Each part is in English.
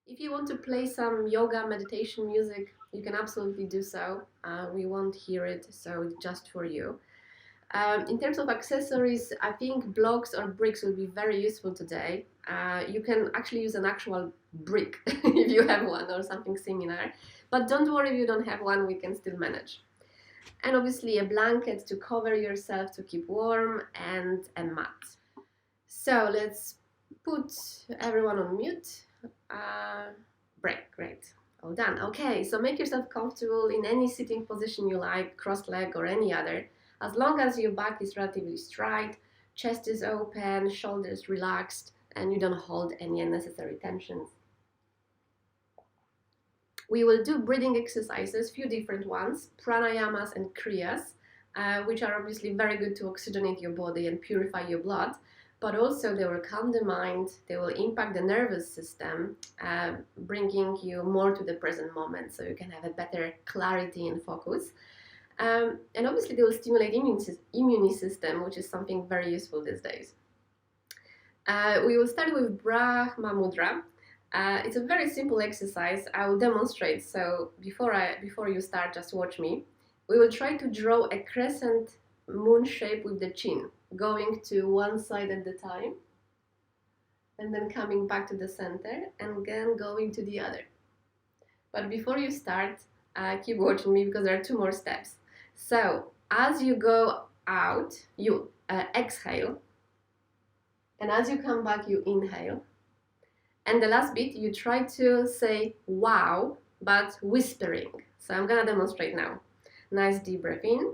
If you want to play some yoga meditation music, you can absolutely do so. We won't hear it, so it's just for you. In terms of accessories, I think blocks or bricks will be very useful today. You can actually use an actual brick if you have one or something similar. But don't worry if you don't have one, we can still manage. And obviously a blanket to cover yourself to keep warm and a mat. So let's put everyone on mute. Break, great. All done. Okay, so make yourself comfortable in any sitting position you like, cross leg or any other, as long as your back is relatively straight, chest is open, shoulders relaxed, and you don't hold any unnecessary tensions. We will do breathing exercises, few different ones, pranayamas and kriyas, which are obviously very good to oxygenate your body and purify your blood, but also they will calm the mind, they will impact the nervous system, bringing you more to the present moment so you can have a better clarity and focus. And obviously they will stimulate immune system, which is something very useful these days. We will start with Brahma Mudra. It's a very simple exercise. I will demonstrate, so before you start, just watch me. We will try to draw a crescent moon shape with the chin, going to one side at the time, and then coming back to the center, and then going to the other. But before you start, keep watching me because there are two more steps. So, as you go out, you exhale, and as you come back, you inhale. And the last bit, you try to say wow, but whispering. So I'm gonna demonstrate now. Nice deep breath in.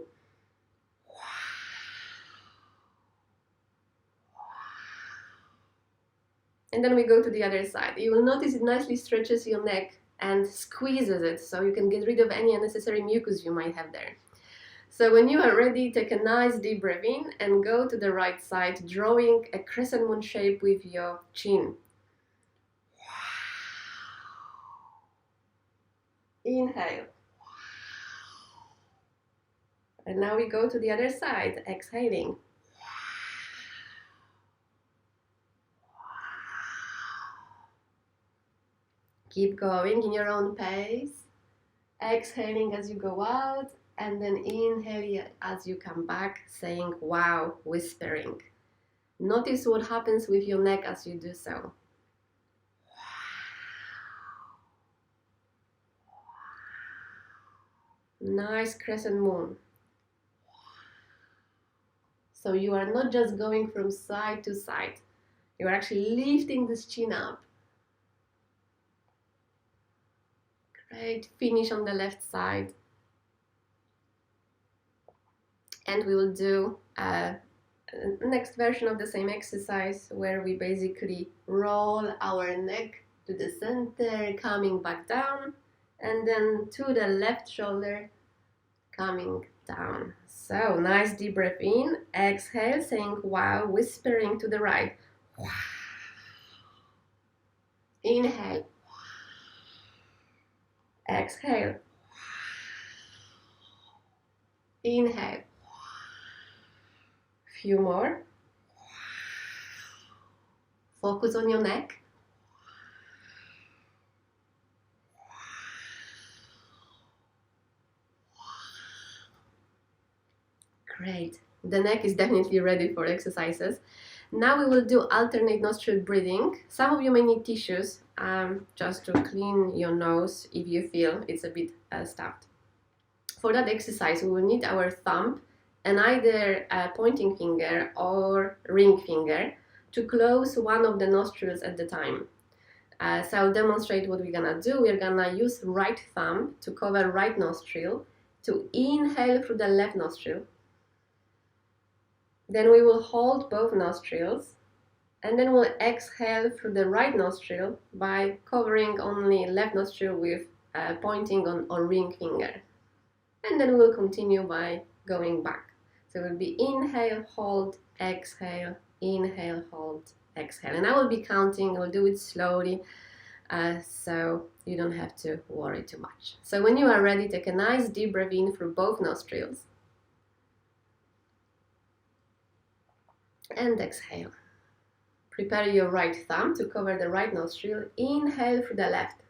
And then we go to the other side. You will notice it nicely stretches your neck and squeezes it, so you can get rid of any unnecessary mucus you might have there. So when you are ready, take a nice deep breath in and go to the right side, drawing a crescent moon shape with your chin. Inhale. And now we go to the other side, exhaling. Keep going in your own pace. Exhaling as you go out, and then inhale as you come back, saying wow, whispering. Notice what happens with your neck as you do so. Nice crescent moon. So you are not just going from side to side. You are actually lifting this chin up. Great. Finish on the left side. And we will do a next version of the same exercise where we basically roll our neck to the center, coming back down, and then to the left shoulder, coming down. So nice deep breath in, exhale, saying wow, whispering to the right. Inhale. Exhale. Inhale. Few more. Focus on your neck. Great. The neck is definitely ready for exercises. Now we will do alternate nostril breathing. Some of you may need tissues just to clean your nose if you feel it's a bit stuffed. For that exercise, we will need our thumb and either a pointing finger or ring finger to close one of the nostrils at the time. So I'll demonstrate what we're gonna do. We're gonna use right thumb to cover right nostril, to inhale through the left nostril. Then we will hold both nostrils, and then we'll exhale through the right nostril by covering only left nostril with pointing or ring finger. And then we'll continue by going back. So it will be inhale, hold, exhale, inhale, hold, exhale. And I will be counting, I'll do it slowly, so you don't have to worry too much. So when you are ready, take a nice deep breath in through both nostrils. And exhale. Prepare your right thumb to cover the right nostril. Inhale through the left.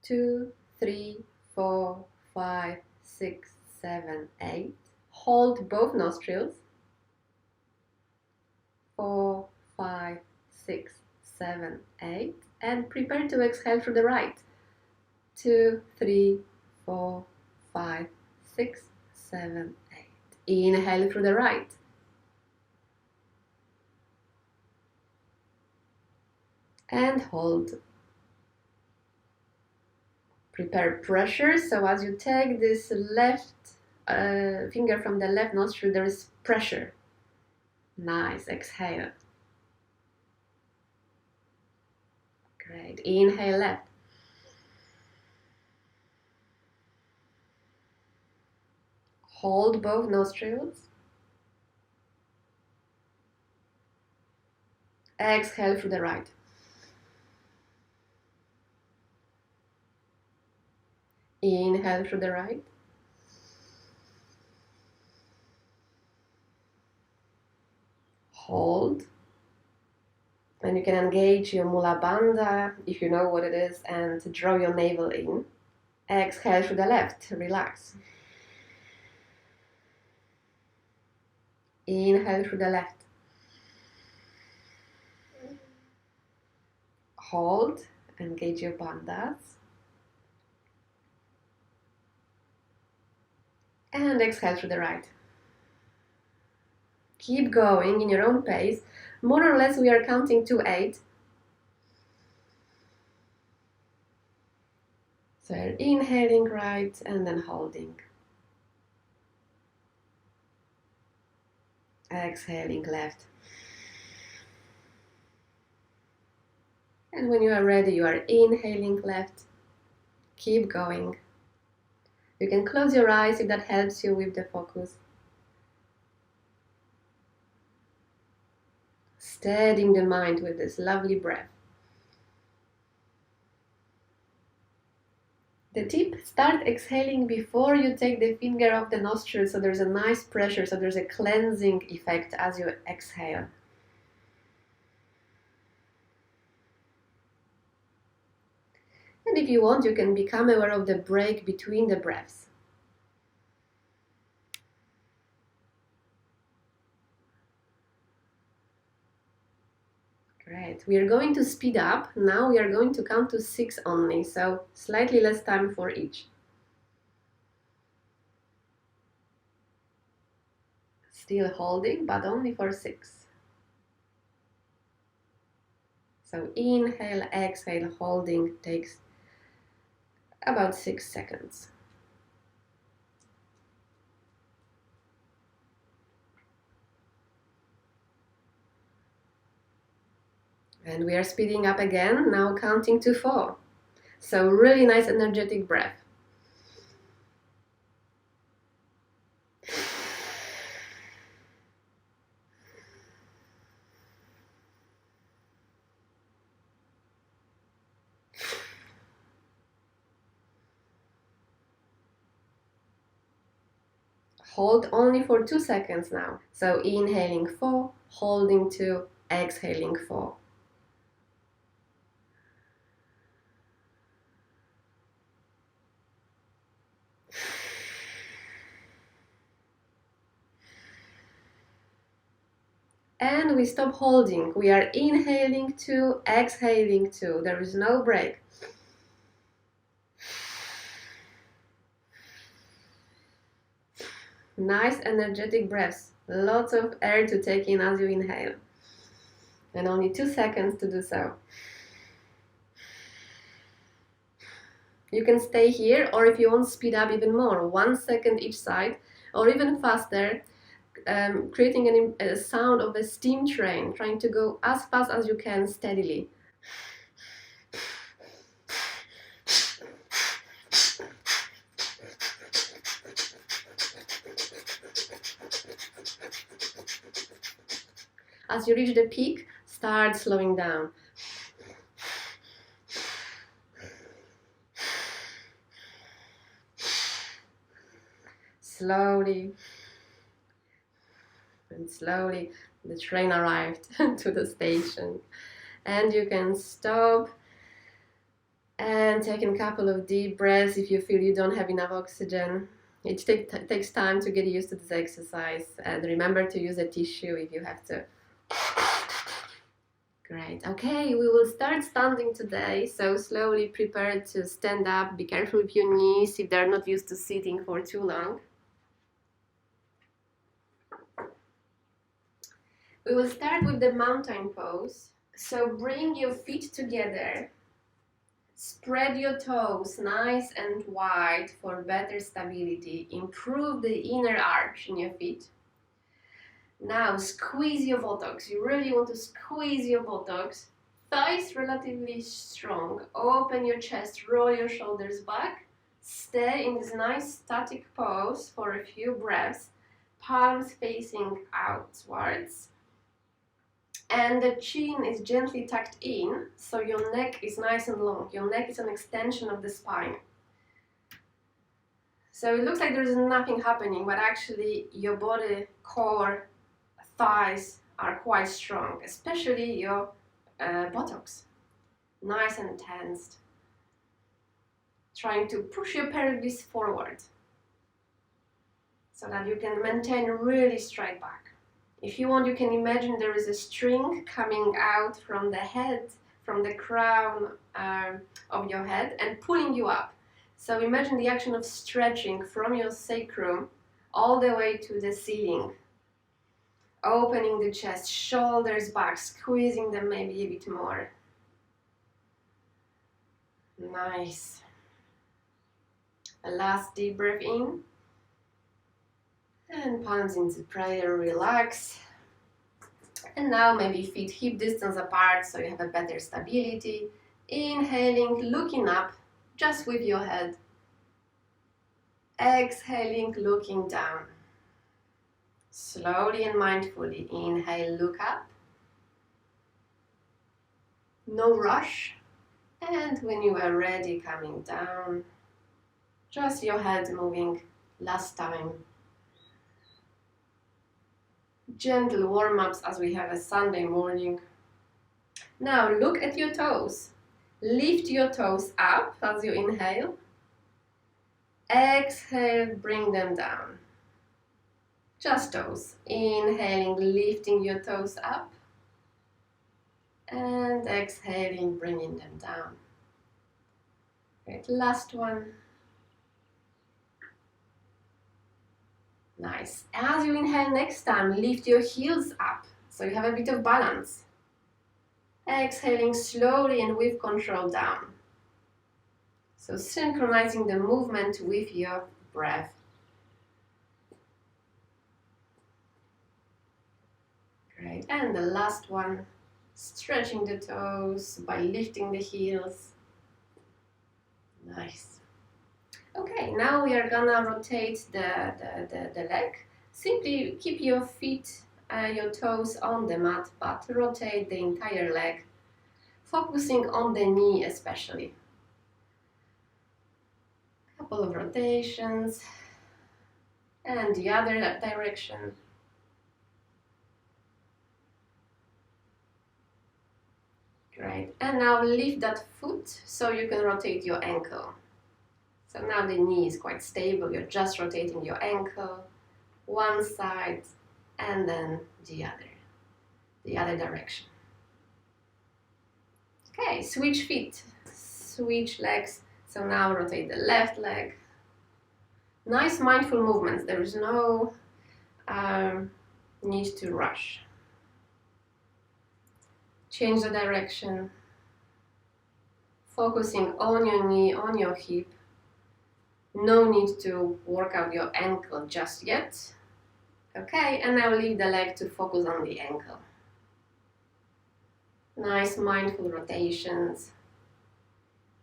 2, 3, 4, 5, 6, 7, 8. Hold both nostrils. 4, 5, 6, 7, 8. And prepare to exhale through the right. 2, 3, 4, 5, 6, 7, 8. Inhale through the right. And hold. Prepare pressure, so as you take this left finger from the left nostril, there is pressure. Nice, exhale. Great, inhale left. Hold both nostrils. Exhale through the right. Inhale through the right. Hold. And you can engage your Mula Bandha, if you know what it is, and draw your navel in. Exhale through the left, relax. Inhale through the left. Hold, engage your bandhas. And exhale through the right. Keep going in your own pace. More or less we are counting to 8. So inhaling right and then holding. Exhaling left. And when you are ready, you are inhaling left. Keep going. You can close your eyes if that helps you with the focus. Steadying the mind with this lovely breath. The tip, start exhaling before you take the finger off the nostril, so there's a nice pressure, so there's a cleansing effect as you exhale. And if you want, you can become aware of the break between the breaths. Great. We are going to speed up. Now we are going to count to 6 only, so slightly less time for each. Still holding, but only for 6. So inhale, exhale, holding takes about 6 seconds. And we are speeding up again, now counting to 4. So really nice energetic breath. Hold only for 2 seconds now. So inhaling 4, holding 2, exhaling 4. And we stop holding. We are inhaling 2, exhaling 2. There is no break. Nice energetic breaths. Lots of air to take in as you inhale. And only 2 seconds to do so. You can stay here, or if you want, speed up even more. 1 second each side, or even faster, creating a sound of a steam train, trying to go as fast as you can steadily. As you reach the peak, start slowing down. Slowly And slowly the train arrived to the station. And you can stop and take a couple of deep breaths if you feel you don't have enough oxygen. It takes time to get used to this exercise, and remember to use a tissue if you have to. Great. Okay, we will start standing today, so slowly prepare to stand up. Be careful with your knees if they're not used to sitting for too long. We will start with the mountain pose. So bring your feet together. Spread your toes nice and wide for better stability. Improve the inner arch in your feet. Now squeeze your buttocks. You really want to squeeze your buttocks. Thighs relatively strong. Open your chest, roll your shoulders back. Stay in this nice static pose for a few breaths. Palms facing outwards. And the chin is gently tucked in, so your neck is nice and long. Your neck is an extension of the spine. So it looks like there's nothing happening, but actually your body, core, thighs are quite strong, especially your buttocks. Nice and tensed. Trying to push your pelvis forward so that you can maintain really straight back. If you want, you can imagine there is a string coming out from the head, from the crown of your head and pulling you up. So imagine the action of stretching from your sacrum all the way to the ceiling. Opening the chest, shoulders back, squeezing them maybe a bit more. Nice. A last deep breath in. And palms into prayer, relax. And now maybe feet hip distance apart so you have a better stability. Inhaling, looking up, just with your head. Exhaling, looking down. Slowly and mindfully, inhale, look up. No rush. And when you are ready, coming down. Just your head moving, last time. Gentle warm-ups as we have a Sunday morning. Now look at your toes. Lift your toes up as you inhale. Exhale, bring them down. Just toes. Inhaling, lifting your toes up. And exhaling, bringing them down. Great, last one. Nice. As you inhale next time, lift your heels up so you have a bit of balance. Exhaling slowly and with control down. So synchronizing the movement with your breath. Great. And the last one, stretching the toes by lifting the heels. Nice. Okay, now we are gonna rotate the leg. Simply keep your feet, your toes on the mat, but rotate the entire leg, focusing on the knee especially. Couple of rotations, and the other direction. Great, and now lift that foot so you can rotate your ankle. So now the knee is quite stable, you're just rotating your ankle, one side and then the other direction. Okay, switch feet, switch legs. So now rotate the left leg. Nice mindful movements, there is no need to rush. Change the direction, focusing on your knee, on your hip. No need to work out your ankle just yet. Okay, and now leave the leg to focus on the ankle. Nice mindful rotations.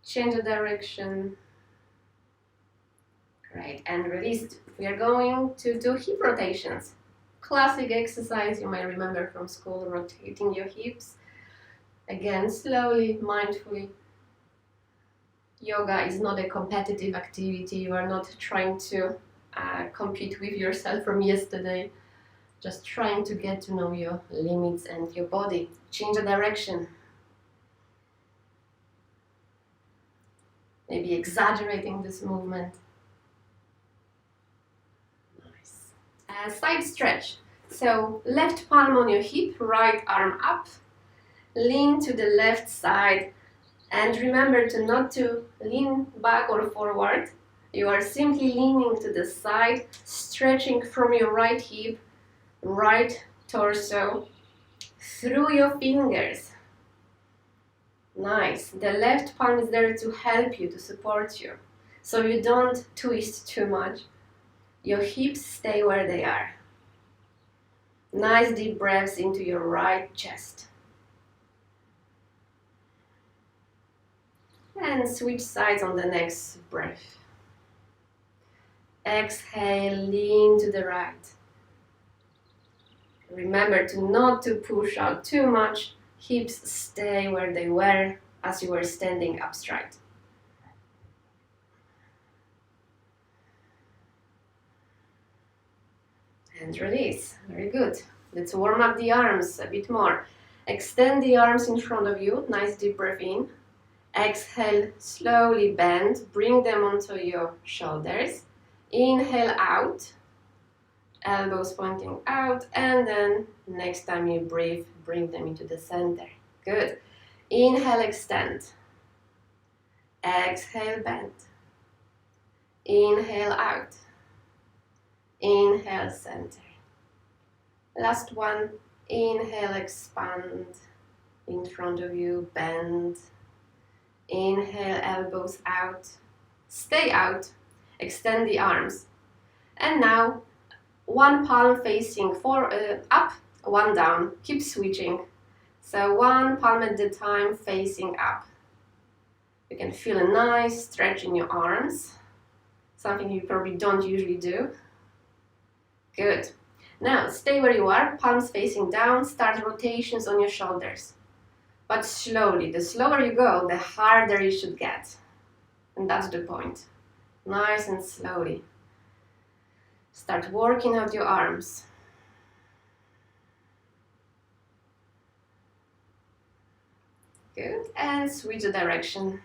Change the direction. Great, and release. We are going to do hip rotations. Classic exercise you might remember from school, rotating your hips. Again, slowly, mindfully. Yoga is not a competitive activity. You are not trying to compete with yourself from yesterday. Just trying to get to know your limits and your body. Change the direction. Maybe exaggerating this movement. Nice. Side stretch. So left palm on your hip, right arm up. Lean to the left side. And remember to not to lean back or forward. You are simply leaning to the side, stretching from your right hip, right torso, through your fingers. Nice. The left palm is there to help you, to support you. So you don't twist too much. Your hips stay where they are. Nice deep breaths into your right chest. And switch sides on the next breath. Exhale, lean to the right. Remember to not to push out too much. Hips stay where they were as you were standing up straight. And release. Very good. Let's warm up the arms a bit more. Extend the arms in front of you. Nice deep breath in. Exhale, slowly bend. Bring them onto your shoulders. Inhale out. Elbows pointing out. And then next time you breathe, bring them into the center. Good. Inhale, extend. Exhale, bend. Inhale out. Inhale, center. Last one. Inhale, expand. In front of you, bend. Inhale, elbows out. Stay out. Extend the arms. And now, one palm facing up, one down. Keep switching. So one palm at a time facing up. You can feel a nice stretch in your arms. Something you probably don't usually do. Good. Now stay where you are, palms facing down. Start rotations on your shoulders. But slowly. The slower you go, the harder you should get. And that's the point. Nice and slowly. Start working out your arms. Good. And switch the direction.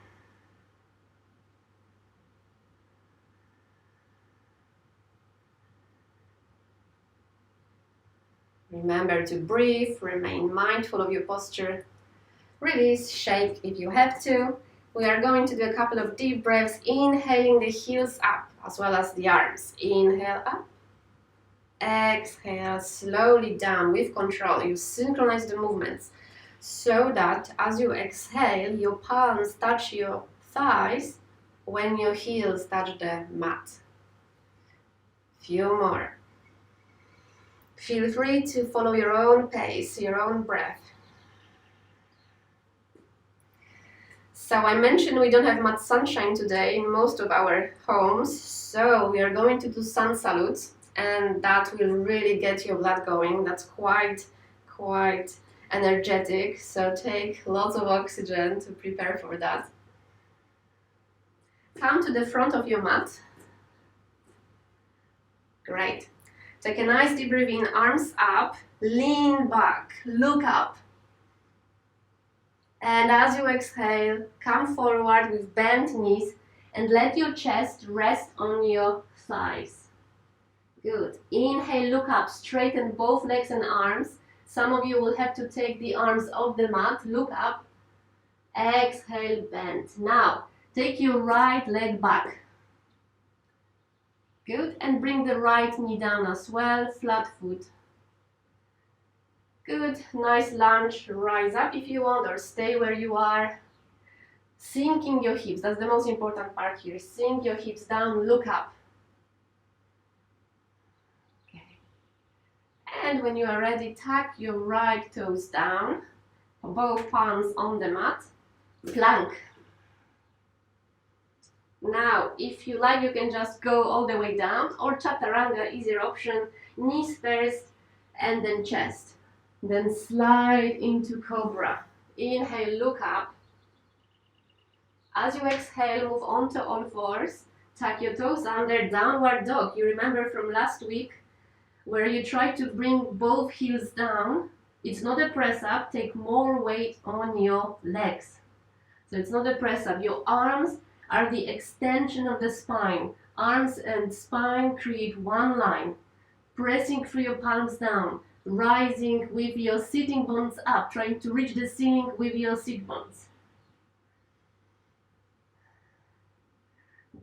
Remember to breathe, remain mindful of your posture. Release, shake if you have to. We are going to do a couple of deep breaths, inhaling the heels up as well as the arms. Inhale up. Exhale slowly down with control. You synchronize the movements so that as you exhale, your palms touch your thighs when your heels touch the mat. Few more. Feel free to follow your own pace, your own breath. So I mentioned we don't have much sunshine today in most of our homes, so we are going to do sun salutes, and that will really get your blood going. That's quite energetic, so take lots of oxygen to prepare for that. Come to the front of your mat. Great. Take a nice deep breath in, arms up, lean back, look up. And as you exhale, come forward with bent knees and let your chest rest on your thighs. Good. Inhale, look up, straighten both legs and arms. Some of you will have to take the arms off the mat, look up. Exhale, bend. Now, take your right leg back. Good, and bring the right knee down as well, flat foot. Good, nice lunge, rise up if you want or stay where you are. Sinking your hips, that's the most important part here. Sink your hips down, look up. Okay. And when you are ready, tuck your right toes down, both palms on the mat, plank. Now, if you like, you can just go all the way down, or chaturanga, easier option. Knees first, and then chest. Then slide into cobra. Inhale, look up. As you exhale, move onto all fours. Tuck your toes under, downward dog. You remember from last week, where you try to bring both heels down. It's not a press up, take more weight on your legs. So it's not a press up. Your arms are the extension of the spine. Arms and spine create one line. Pressing through your palms down, rising with your sitting bones up, trying to reach the ceiling with your sit bones.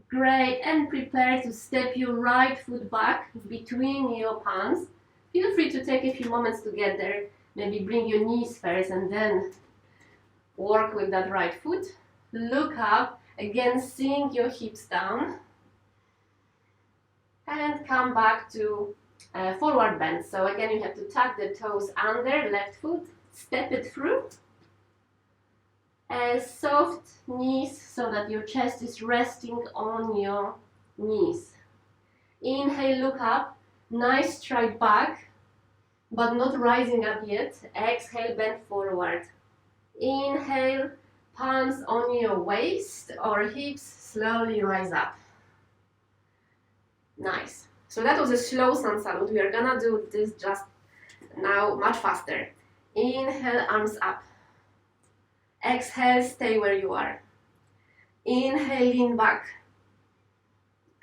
Great, and prepare to step your right foot back between your palms. Feel free to take a few moments to get there. Maybe bring your knees first and then work with that right foot. Look up, again sink your hips down. And come back to forward bend. So again you have to tuck the toes under, left foot, step it through. Soft knees so that your chest is resting on your knees. Inhale, look up, nice stride back, but not rising up yet. Exhale, bend forward. Inhale, palms on your waist or hips, slowly rise up. Nice. So that was a slow sun salute. We are gonna do this just now much faster. Inhale, arms up. Exhale, stay where you are. Inhale, lean back.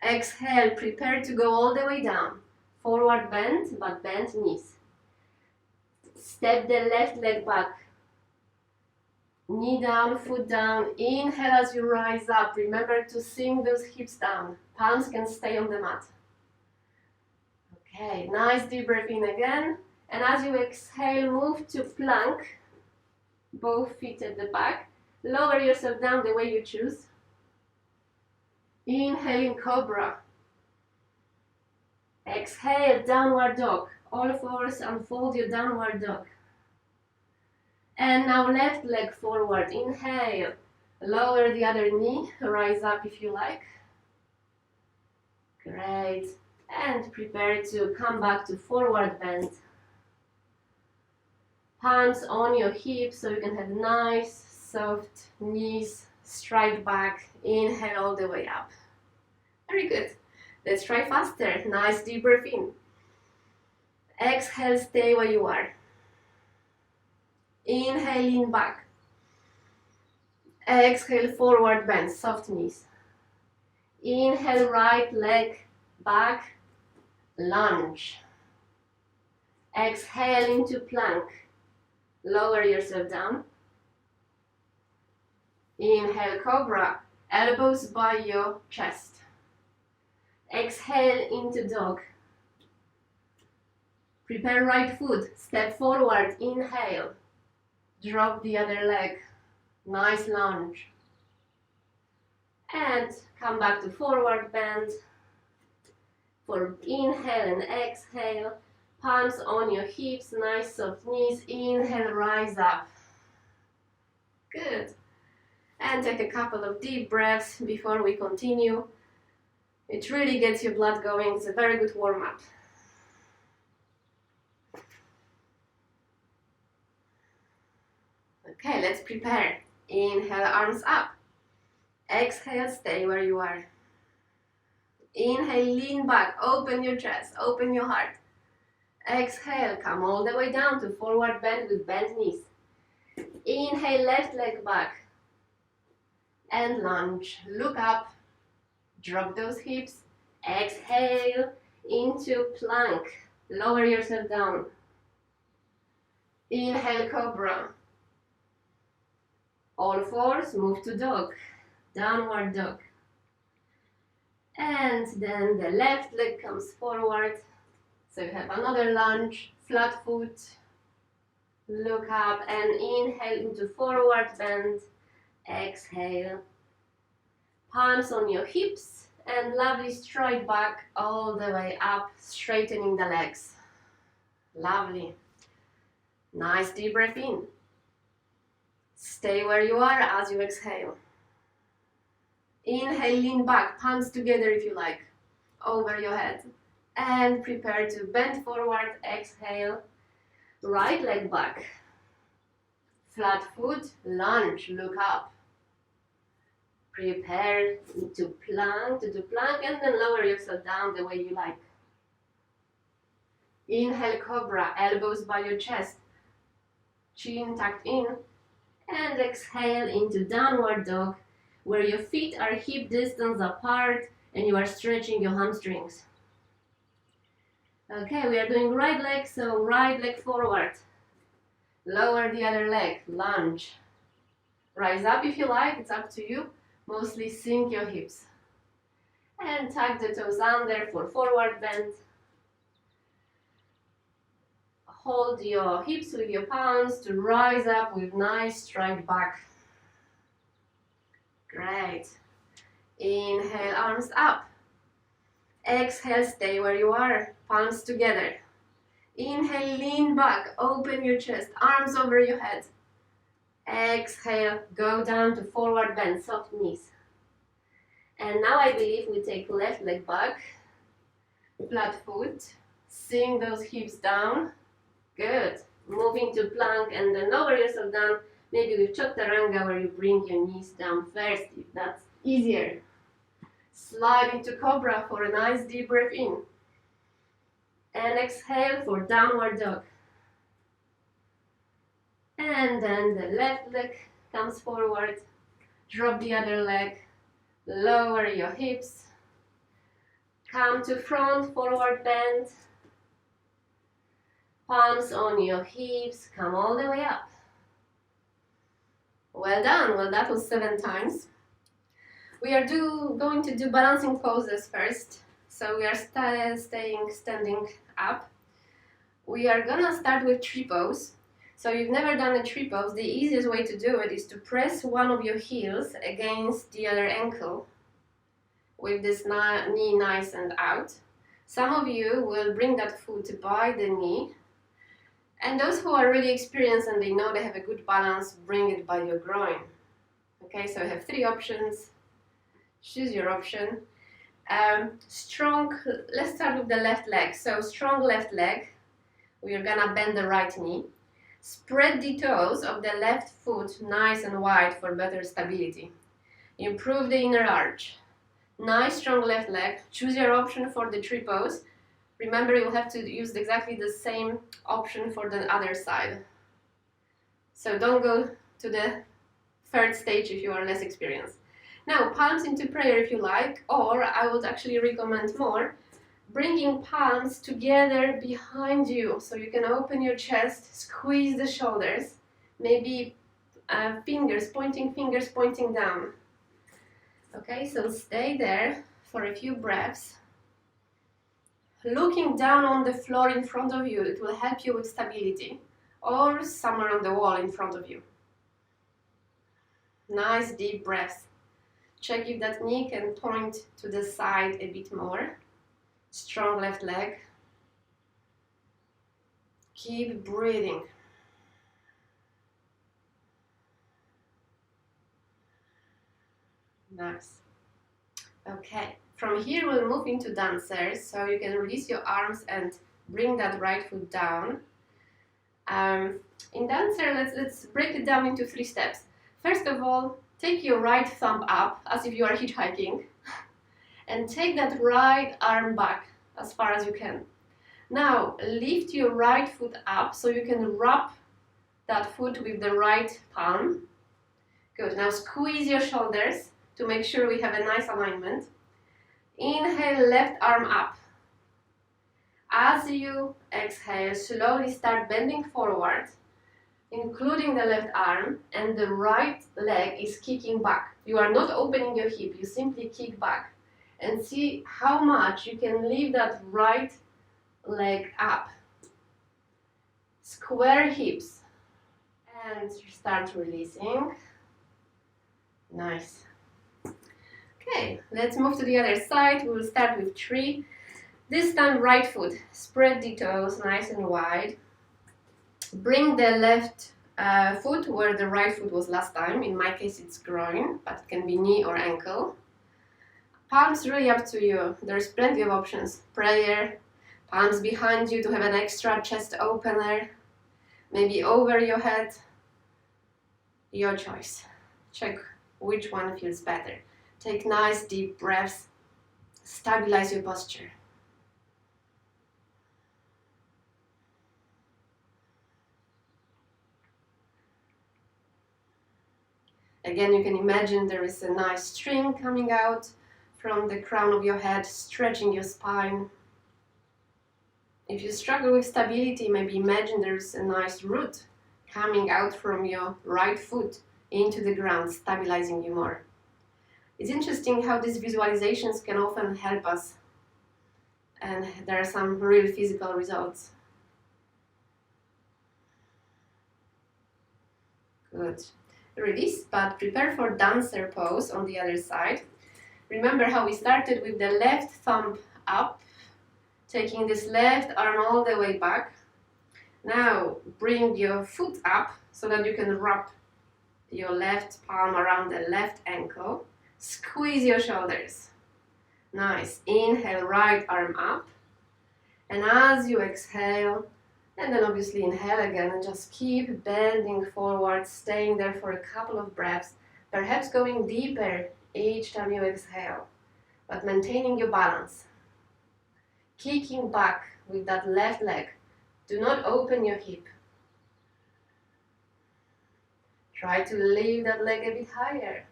Exhale, prepare to go all the way down. Forward bend, but bend knees. Step the left leg back. Knee down, foot down. Inhale as you rise up. Remember to sink those hips down. Palms can stay on the mat. Okay, nice deep breath in again. And as you exhale, move to plank. Both feet at the back. Lower yourself down the way you choose. Inhale in cobra. Exhale, downward dog. All fours, unfold your downward dog. And now left leg forward. Inhale. Lower the other knee. Rise up if you like. Great. And prepare to come back to forward bend. Palms on your hips so you can have nice, soft knees, stride back, inhale all the way up. Very good. Let's try faster. Nice deep breath in. Exhale, stay where you are. Inhale, lean back. Exhale, forward bend, soft knees. Inhale, right leg back, lunge. Exhale into plank. Lower yourself down. Inhale, cobra, elbows by your chest. Exhale into dog. Prepare right foot, step forward, inhale. Drop the other leg, nice lunge. And come back to forward bend. For inhale and exhale. Palms on your hips, nice soft knees. Inhale, rise up. Good. And take a couple of deep breaths before we continue. It really gets your blood going. It's a very good warm-up. Okay, let's prepare. Inhale, arms up. Exhale, stay where you are. Inhale, lean back, open your chest, open your heart. Exhale, come all the way down to forward bend with bent knees. Inhale, left leg back. And lunge. Look up. Drop those hips. Exhale into plank. Lower yourself down. Inhale, cobra. All fours, move to dog. Downward dog. And then the left leg comes forward. So you have another lunge, flat foot, look up and inhale into forward bend, exhale. Palms on your hips and lovely stride back all the way up, straightening the legs. Lovely. Nice deep breath in. Stay where you are as you exhale. Inhale, lean back, palms together if you like, over your head. And prepare to bend forward, exhale, right leg back, flat foot, lunge, look up. Prepare to do plank and then lower yourself down the way you like. Inhale, cobra, elbows by your chest, chin tucked in. And exhale into downward dog, where your feet are hip distance apart and you are stretching your hamstrings. Okay, we are doing right leg, so right leg forward. Lower the other leg, lunge. Rise up if you like, it's up to you. Mostly sink your hips. And tuck the toes under for forward bend. Hold your hips with your palms to rise up with nice straight back. Great. Inhale, arms up. Exhale, stay where you are, palms together. Inhale, lean back, open your chest, arms over your head. Exhale, go down to forward bend, soft knees. And now I believe we take left leg back, flat foot, sink those hips down. Good. Moving to plank and then lower yourself down, maybe with chaturanga where you bring your knees down first if that's easier. Slide into cobra for a nice deep breath in. And exhale for downward dog. And then the left leg comes forward. Drop the other leg. Lower your hips. Come to front, forward bend. Palms on your hips. Come all the way up. Well done. Well, that was 7 times. We are going to do balancing poses first. So we are standing up. We are gonna start with tree pose. So if you've never done a tree pose, the easiest way to do it is to press one of your heels against the other ankle with this knee nice and out. Some of you will bring that foot by the knee. And those who are really experienced and they know they have a good balance, bring it by your groin. Okay, so I have 3 options. Choose your option. Let's start with the left leg. So strong left leg. We are gonna bend the right knee. Spread the toes of the left foot nice and wide for better stability. Improve the inner arch. Nice strong left leg. Choose your option for the tree pose. Remember, you'll have to use exactly the same option for the other side. So don't go to the 3rd stage if you are less experienced. Now, palms into prayer if you like, or I would actually recommend more, bringing palms together behind you so you can open your chest, squeeze the shoulders, maybe pointing fingers pointing down. Okay, so stay there for a few breaths. Looking down on the floor in front of you, it will help you with stability, or somewhere on the wall in front of you. Nice deep breaths. Check if that knee can point to the side a bit more. Strong left leg. Keep breathing. Nice. Okay, from here we'll move into dancer, so you can release your arms and bring that right foot down. In dancer, let's break it down into 3 steps. First of all, take your right thumb up as if you are hitchhiking and take that right arm back as far as you can. Now lift your right foot up so you can wrap that foot with the right palm. Good. Now squeeze your shoulders to make sure we have a nice alignment. Inhale, left arm up. As you exhale, slowly start bending forward, including the left arm, and the right leg is kicking back. You are not opening your hip, you simply kick back. And see how much you can lift that right leg up. Square hips. And start releasing. Nice. Okay, let's move to the other side. We will start with tree. This time right foot. Spread the toes nice and wide. Bring the left foot where the right foot was last time. In my case it's groin, but it can be knee or ankle. Palms really up to you. There's plenty of options. Prayer, palms behind you to have an extra chest opener. Maybe over your head. Your choice. Check which one feels better. Take nice deep breaths. Stabilize your posture. Again, you can imagine there is a nice string coming out from the crown of your head, stretching your spine. If you struggle with stability, maybe imagine there's a nice root coming out from your right foot into the ground, stabilizing you more. It's interesting how these visualizations can often help us, and there are some real physical results. Good. Release, but prepare for dancer pose on the other side. Remember how we started with the left thumb up, taking this left arm all the way back. Now bring your foot up so that you can wrap your left palm around the left ankle. Squeeze your shoulders. Nice. Inhale, right arm up. And as you exhale, and then obviously inhale again, and just keep bending forward, staying there for a couple of breaths, perhaps going deeper each time you exhale, but maintaining your balance. Kicking back with that left leg. Do not open your hip. Try to lift that leg a bit higher,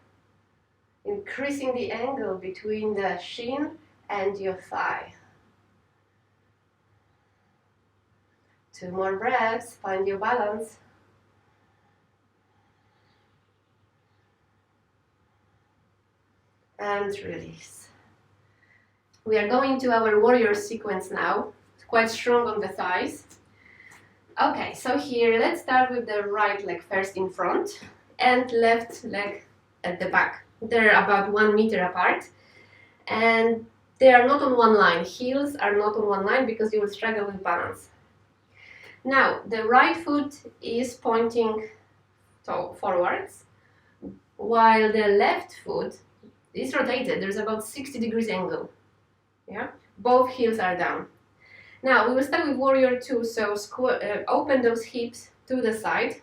increasing the angle between the shin and your thigh. 2 more breaths, find your balance. And release. We are going to our warrior sequence now, quite strong on the thighs. Okay, so here let's start with the right leg first in front and left leg at the back. They're about 1 meter apart and they are not on one line. Heels are not on one line because you will struggle with balance. Now, the right foot is pointing forwards, while the left foot is rotated. There's about 60 degrees angle. Yeah, both heels are down. Now, we will start with warrior 2, so open those hips to the side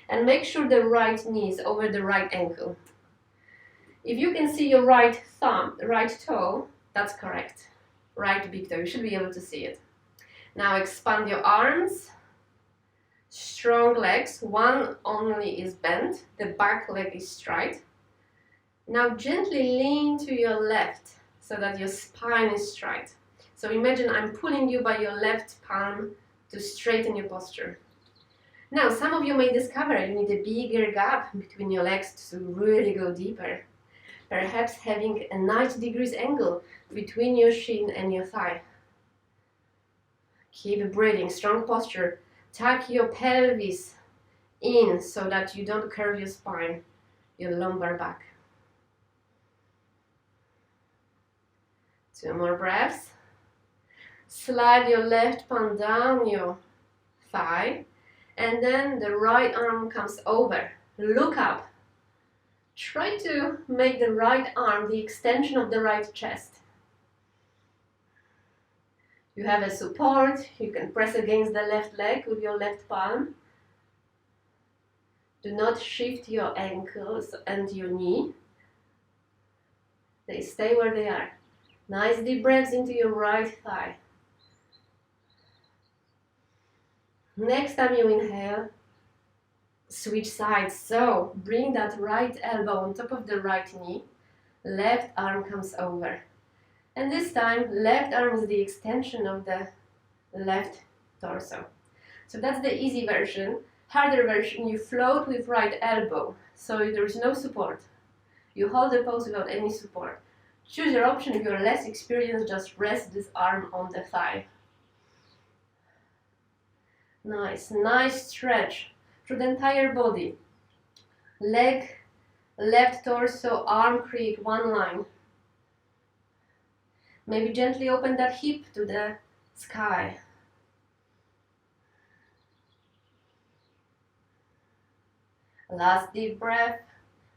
and make sure the right knee is over the right ankle. If you can see your right thumb, right toe, that's correct. Right big toe, you should be able to see it. Now expand your arms, strong legs, one only is bent, the back leg is straight. Now gently lean to your left so that your spine is straight. So imagine I'm pulling you by your left palm to straighten your posture. Now some of you may discover you need a bigger gap between your legs to really go deeper. Perhaps having a 90 degrees angle between your shin and your thigh. Keep breathing, strong posture. Tuck your pelvis in so that you don't curve your spine, your lumbar back. 2 more breaths. Slide your left palm down your thigh and then the right arm comes over. Look up. Try to make the right arm the extension of the right chest. You have a support, you can press against the left leg with your left palm. Do not shift your ankles and your knee. They stay where they are. Nice deep breaths into your right thigh. Next time you inhale, switch sides. So bring that right elbow on top of the right knee. Left arm comes over. And this time, left arm is the extension of the left torso. So that's the easy version. Harder version, you float with right elbow. So there is no support. You hold the pose without any support. Choose your option. If you're less experienced, just rest this arm on the thigh. Nice, nice stretch through the entire body. Leg, left torso, arm create one line. Maybe gently open that hip to the sky. Last deep breath.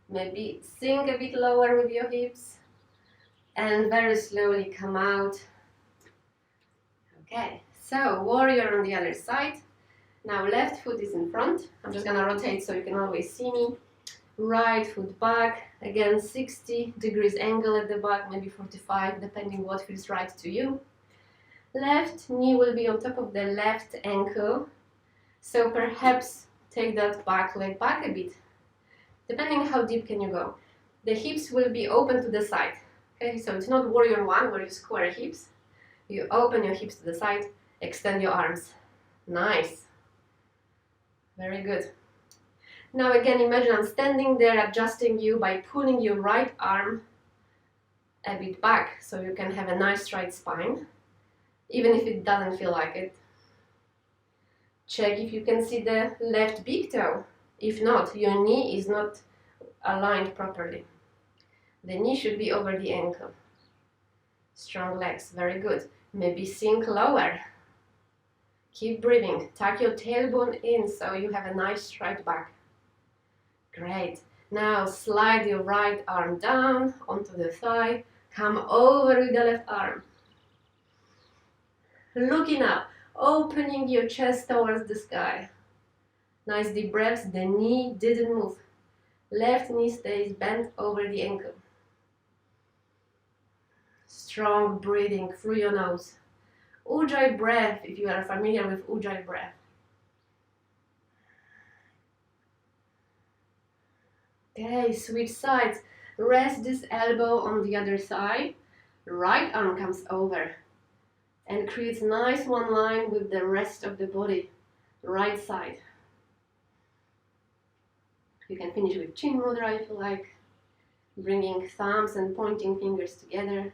Maybe sink a bit lower with your hips. And very slowly come out. Okay, so warrior on the other side. Now left foot is in front. I'm just gonna rotate so you can always see me. Right foot back, again 60 degrees angle at the back, maybe 45, depending what feels right to you. Left knee will be on top of the left ankle, so perhaps take that back leg back a bit. depending how deep can you go. The hips will be open to the side. Okay, so it's not warrior one where you square hips. You open your hips to the side, extend your arms. Nice. Very good. Now again, imagine I'm standing there adjusting you by pulling your right arm a bit back so you can have a nice straight spine, even if it doesn't feel like it. Check if you can see the left big toe. If not, your knee is not aligned properly. The knee should be over the ankle. Strong legs, very good. Maybe sink lower. Keep breathing. Tuck your tailbone in so you have a nice straight back. Great. Now slide your right arm down onto the thigh. Come over with the left arm. Looking up, opening your chest towards the sky. Nice deep breaths. The knee didn't move. Left knee stays bent over the ankle. Strong breathing through your nose. Ujjayi breath, if you are familiar with Ujjayi breath. Okay, switch sides. Rest this elbow on the other side. Right arm comes over and creates nice one line with the rest of the body. Right side. You can finish with chin mudra if you like. Bringing thumbs and pointing fingers together.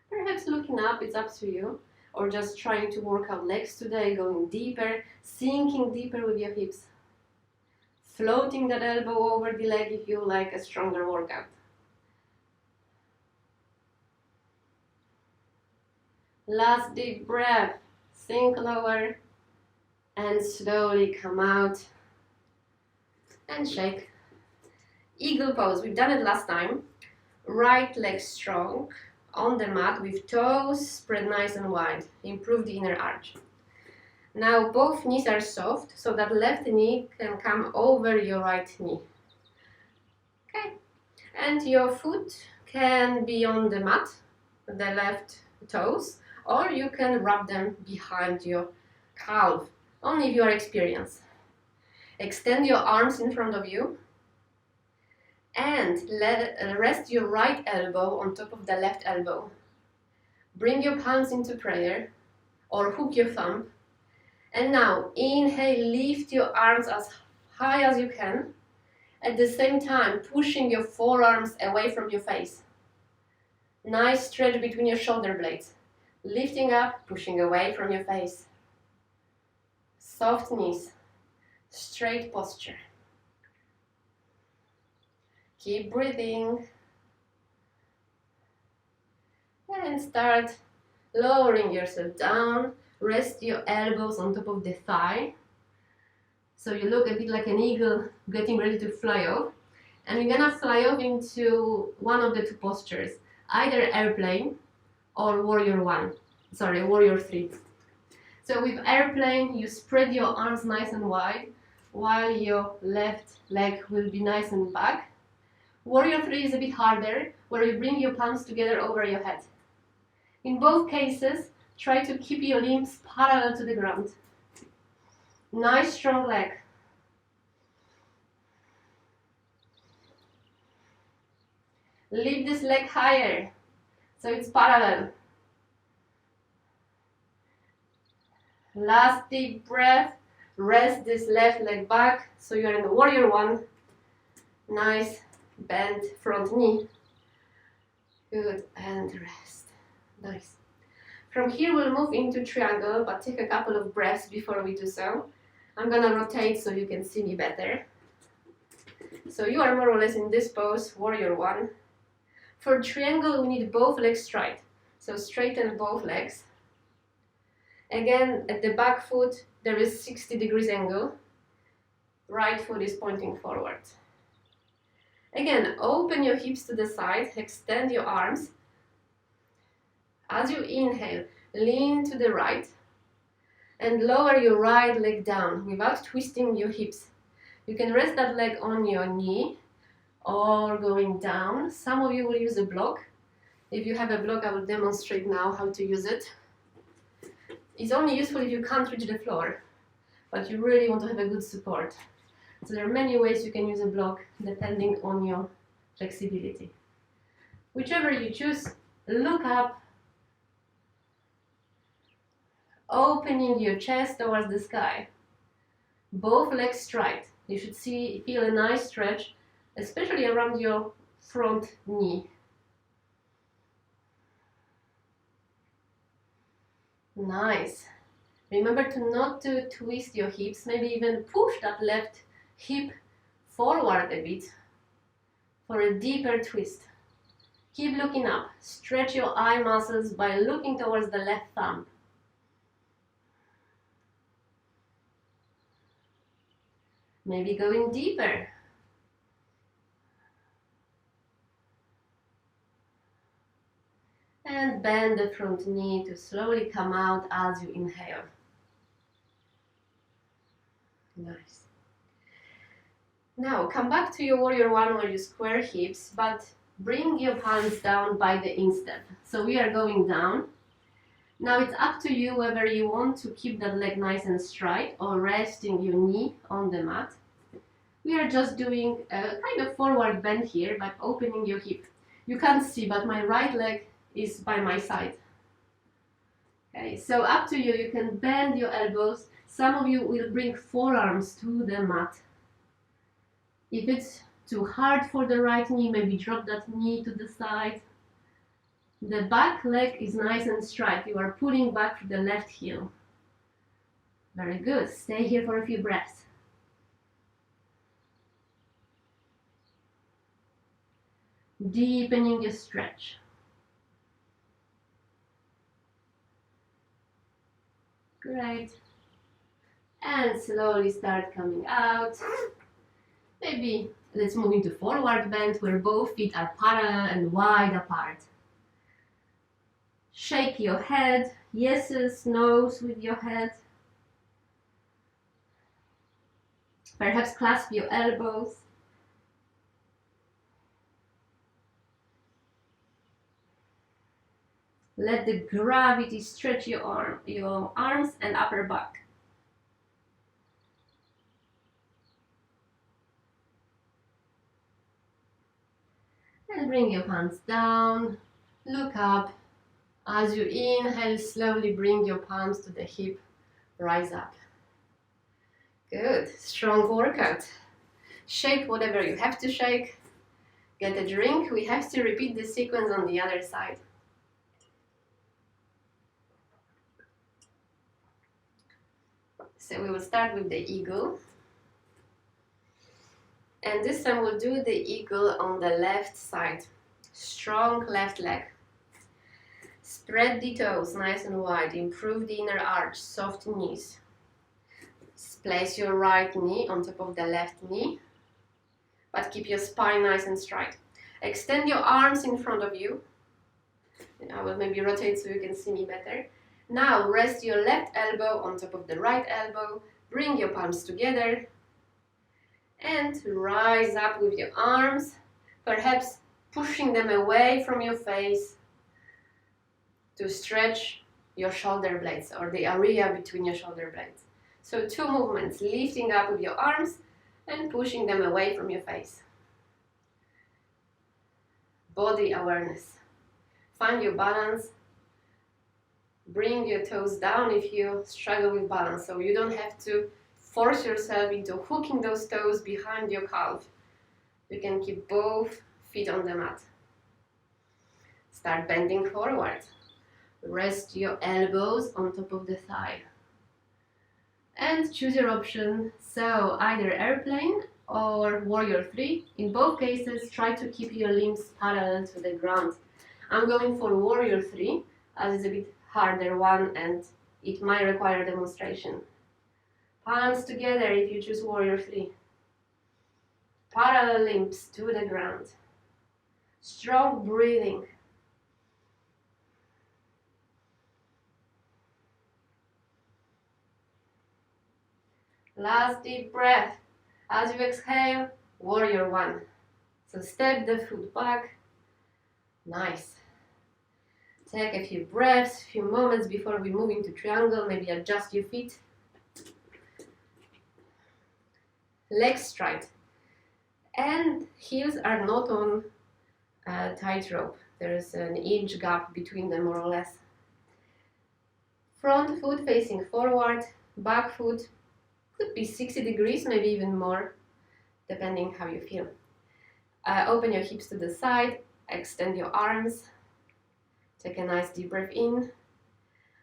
Perhaps looking up, it's up to you. Or just trying to work out legs today, going deeper, sinking deeper with your hips. Floating that elbow over the leg if you like a stronger workout. Last deep breath. Sink lower and slowly come out and shake. Eagle pose. We've done it last time. Right leg strong on the mat with toes spread nice and wide. Improve the inner arch. Now both knees are soft so that left knee can come over your right knee. Okay. And your foot can be on the mat, the left toes, or you can wrap them behind your calf, only if you are experienced. Extend your arms in front of you and rest your right elbow on top of the left elbow. Bring your palms into prayer or hook your thumb. And now inhale, lift your arms as high as you can. At the same time, pushing your forearms away from your face. Nice stretch between your shoulder blades. Lifting up, pushing away from your face. Soft knees, straight posture. Keep breathing. And start lowering yourself down. Rest your elbows on top of the thigh. So you look a bit like an eagle getting ready to fly off. And you're gonna fly off into one of the two postures. Either airplane or warrior three. So with airplane, you spread your arms nice and wide while your left leg will be nice and back. Warrior three is a bit harder, where you bring your palms together over your head. In both cases, try to keep your limbs parallel to the ground. Nice strong leg. Lift this leg higher, so it's parallel. Last deep breath. Rest this left leg back, so you're in the warrior one. Nice bend front knee. Good, and rest. Nice. From here we'll move into triangle, but take a couple of breaths before we do so. I'm gonna rotate so you can see me better. So you are more or less in this pose, warrior one. For triangle, we need both legs straight. So straighten both legs. Again, at the back foot, there is 60 degrees angle. Right foot is pointing forward. Again, open your hips to the side, extend your arms. As you inhale, lean to the right and lower your right leg down without twisting your hips. You can rest that leg on your knee or going down. Some of you will use a block. If you have a block, I will demonstrate now how to use it. It's only useful if you can't reach the floor, but you really want to have a good support. So there are many ways you can use a block depending on your flexibility. Whichever you choose, look up, opening your chest towards the sky. Both legs straight. You should feel a nice stretch, especially around your front knee. Nice. Remember to not to twist your hips, maybe even push that left hip forward a bit for a deeper twist. Keep looking up. Stretch your eye muscles by looking towards the left thumb. Maybe going deeper. And bend the front knee to slowly come out as you inhale. Nice. Now come back to your warrior one where you square hips, but bring your palms down by the instep. So we are going down. Now it's up to you whether you want to keep that leg nice and straight or resting your knee on the mat. We are just doing a kind of forward bend here by opening your hip. You can't see, but my right leg is by my side. Okay, so up to you. You can bend your elbows. Some of you will bring forearms to the mat. If it's too hard for the right knee, maybe drop that knee to the side. The back leg is nice and straight. You are pulling back the left heel. Very good. Stay here for a few breaths. Deepening your stretch. Great. And slowly start coming out. Maybe let's move into forward bend where both feet are parallel and wide apart. Shake your head, yeses, noes with your head. Perhaps clasp your elbows. Let the gravity stretch your arms and upper back. And bring your hands down, look up. As you inhale, slowly bring your palms to the hip, rise up. Good, strong workout. Shake whatever you have to shake. Get a drink. We have to repeat the sequence on the other side. So we will start with the eagle. And this time we'll do the eagle on the left side. Strong left leg. Spread the toes nice and wide. Improve the inner arch, soft knees. Place your right knee on top of the left knee, but keep your spine nice and straight. Extend your arms in front of you. I will maybe rotate so you can see me better. Now rest your left elbow on top of the right elbow. Bring your palms together and rise up with your arms, perhaps pushing them away from your face to stretch your shoulder blades or the area between your shoulder blades. So 2 movements, lifting up with your arms and pushing them away from your face. Body awareness. Find your balance. Bring your toes down if you struggle with balance. So you don't have to force yourself into hooking those toes behind your calf. You can keep both feet on the mat. Start bending forward. Rest your elbows on top of the thigh. And choose your option. So either airplane or warrior 3. In both cases, try to keep your limbs parallel to the ground. I'm going for warrior 3 as it's a bit harder one and it might require demonstration. Palms together if you choose warrior 3. Parallel limbs to the ground. Strong breathing. Last deep breath. As you exhale, warrior 1. So step the foot back. Nice. Take a few breaths, few moments before we move into triangle. Maybe adjust your feet. legs straight. And heels are not on a tightrope. There's an inch gap between them, more or less. Front foot facing forward, back foot could be 60 degrees, maybe even more, depending how you feel. Open your hips to the side, extend your arms, take a nice deep breath in.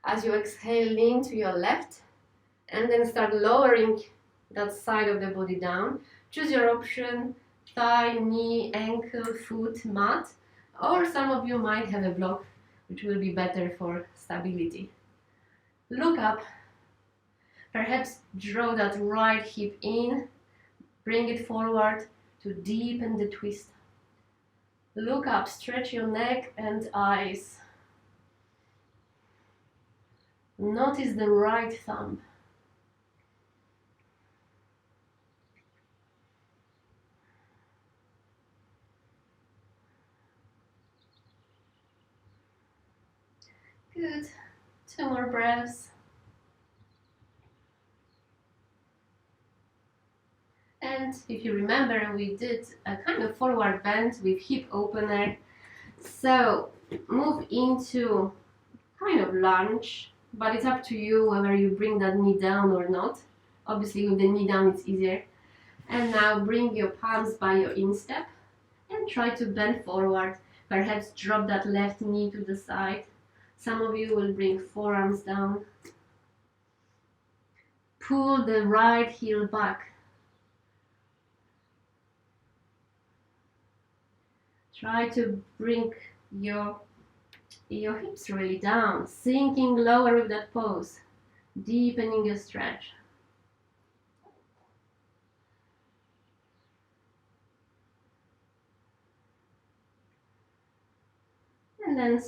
As you exhale, lean to your left, and then start lowering that side of the body down. Choose your option: thigh, knee, ankle, foot, mat, or some of you might have a block, which will be better for stability. Look up, perhaps draw that right hip in, bring it forward to deepen the twist. Look up, stretch your neck and eyes. Notice the right thumb. Good. 2 more breaths. And if you remember, we did a kind of forward bend with hip opener. So move into kind of lunge, but it's up to you whether you bring that knee down or not. Obviously with the knee down it's easier. And now bring your palms by your instep and try to bend forward. Perhaps drop that left knee to the side. Some of you will bring forearms down. Pull the right heel back. Try to bring your hips really down, sinking lower with that pose, deepening your stretch. And then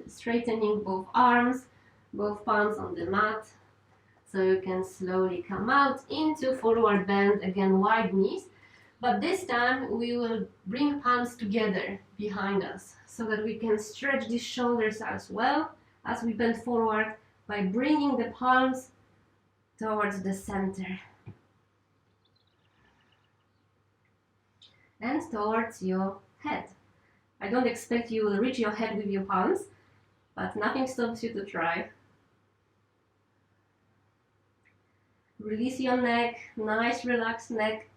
straightening both arms, both palms on the mat. So you can slowly come out into forward bend, again wide knees. But this time we will bring palms together behind us so that we can stretch these shoulders as well as we bend forward by bringing the palms towards the center and towards your head. I don't expect you will reach your head with your palms, but nothing stops you to try. Release your neck, nice relaxed neck.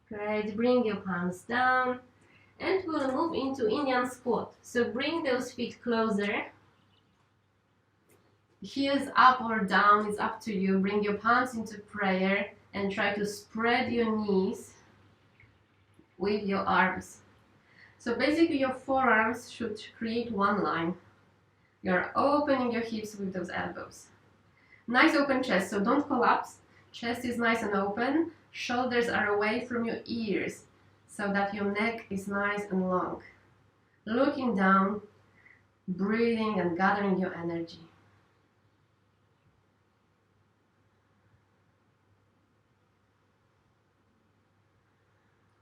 Great, bring your palms down and we'll move into Indian squat. So bring those feet closer. Heels up or down, it's up to you. Bring your palms into prayer and try to spread your knees with your arms. So basically your forearms should create one line. You're opening your hips with those elbows. Nice open chest, so don't collapse. Chest is nice and open. Shoulders are away from your ears so that your neck is nice and long. Looking down, breathing and gathering your energy.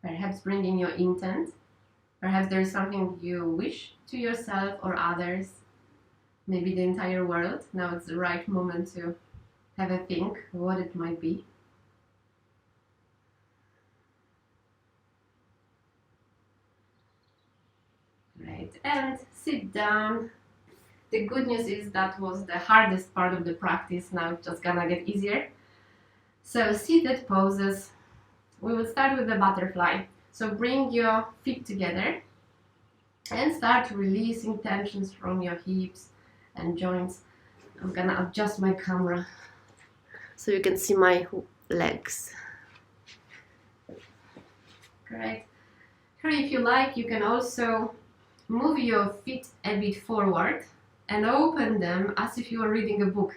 Perhaps bringing your intent. Perhaps there is something you wish to yourself or others, maybe the entire world. Now it's the right moment to have a think what it might be. Great, and sit down. The good news is that was the hardest part of the practice. Now it's just gonna get easier. So seated poses. We will start with the butterfly. So bring your feet together and start releasing tensions from your hips and joints. I'm gonna adjust my camera so you can see my legs. Great. Here, if you like, you can also move your feet a bit forward and open them as if you were reading a book.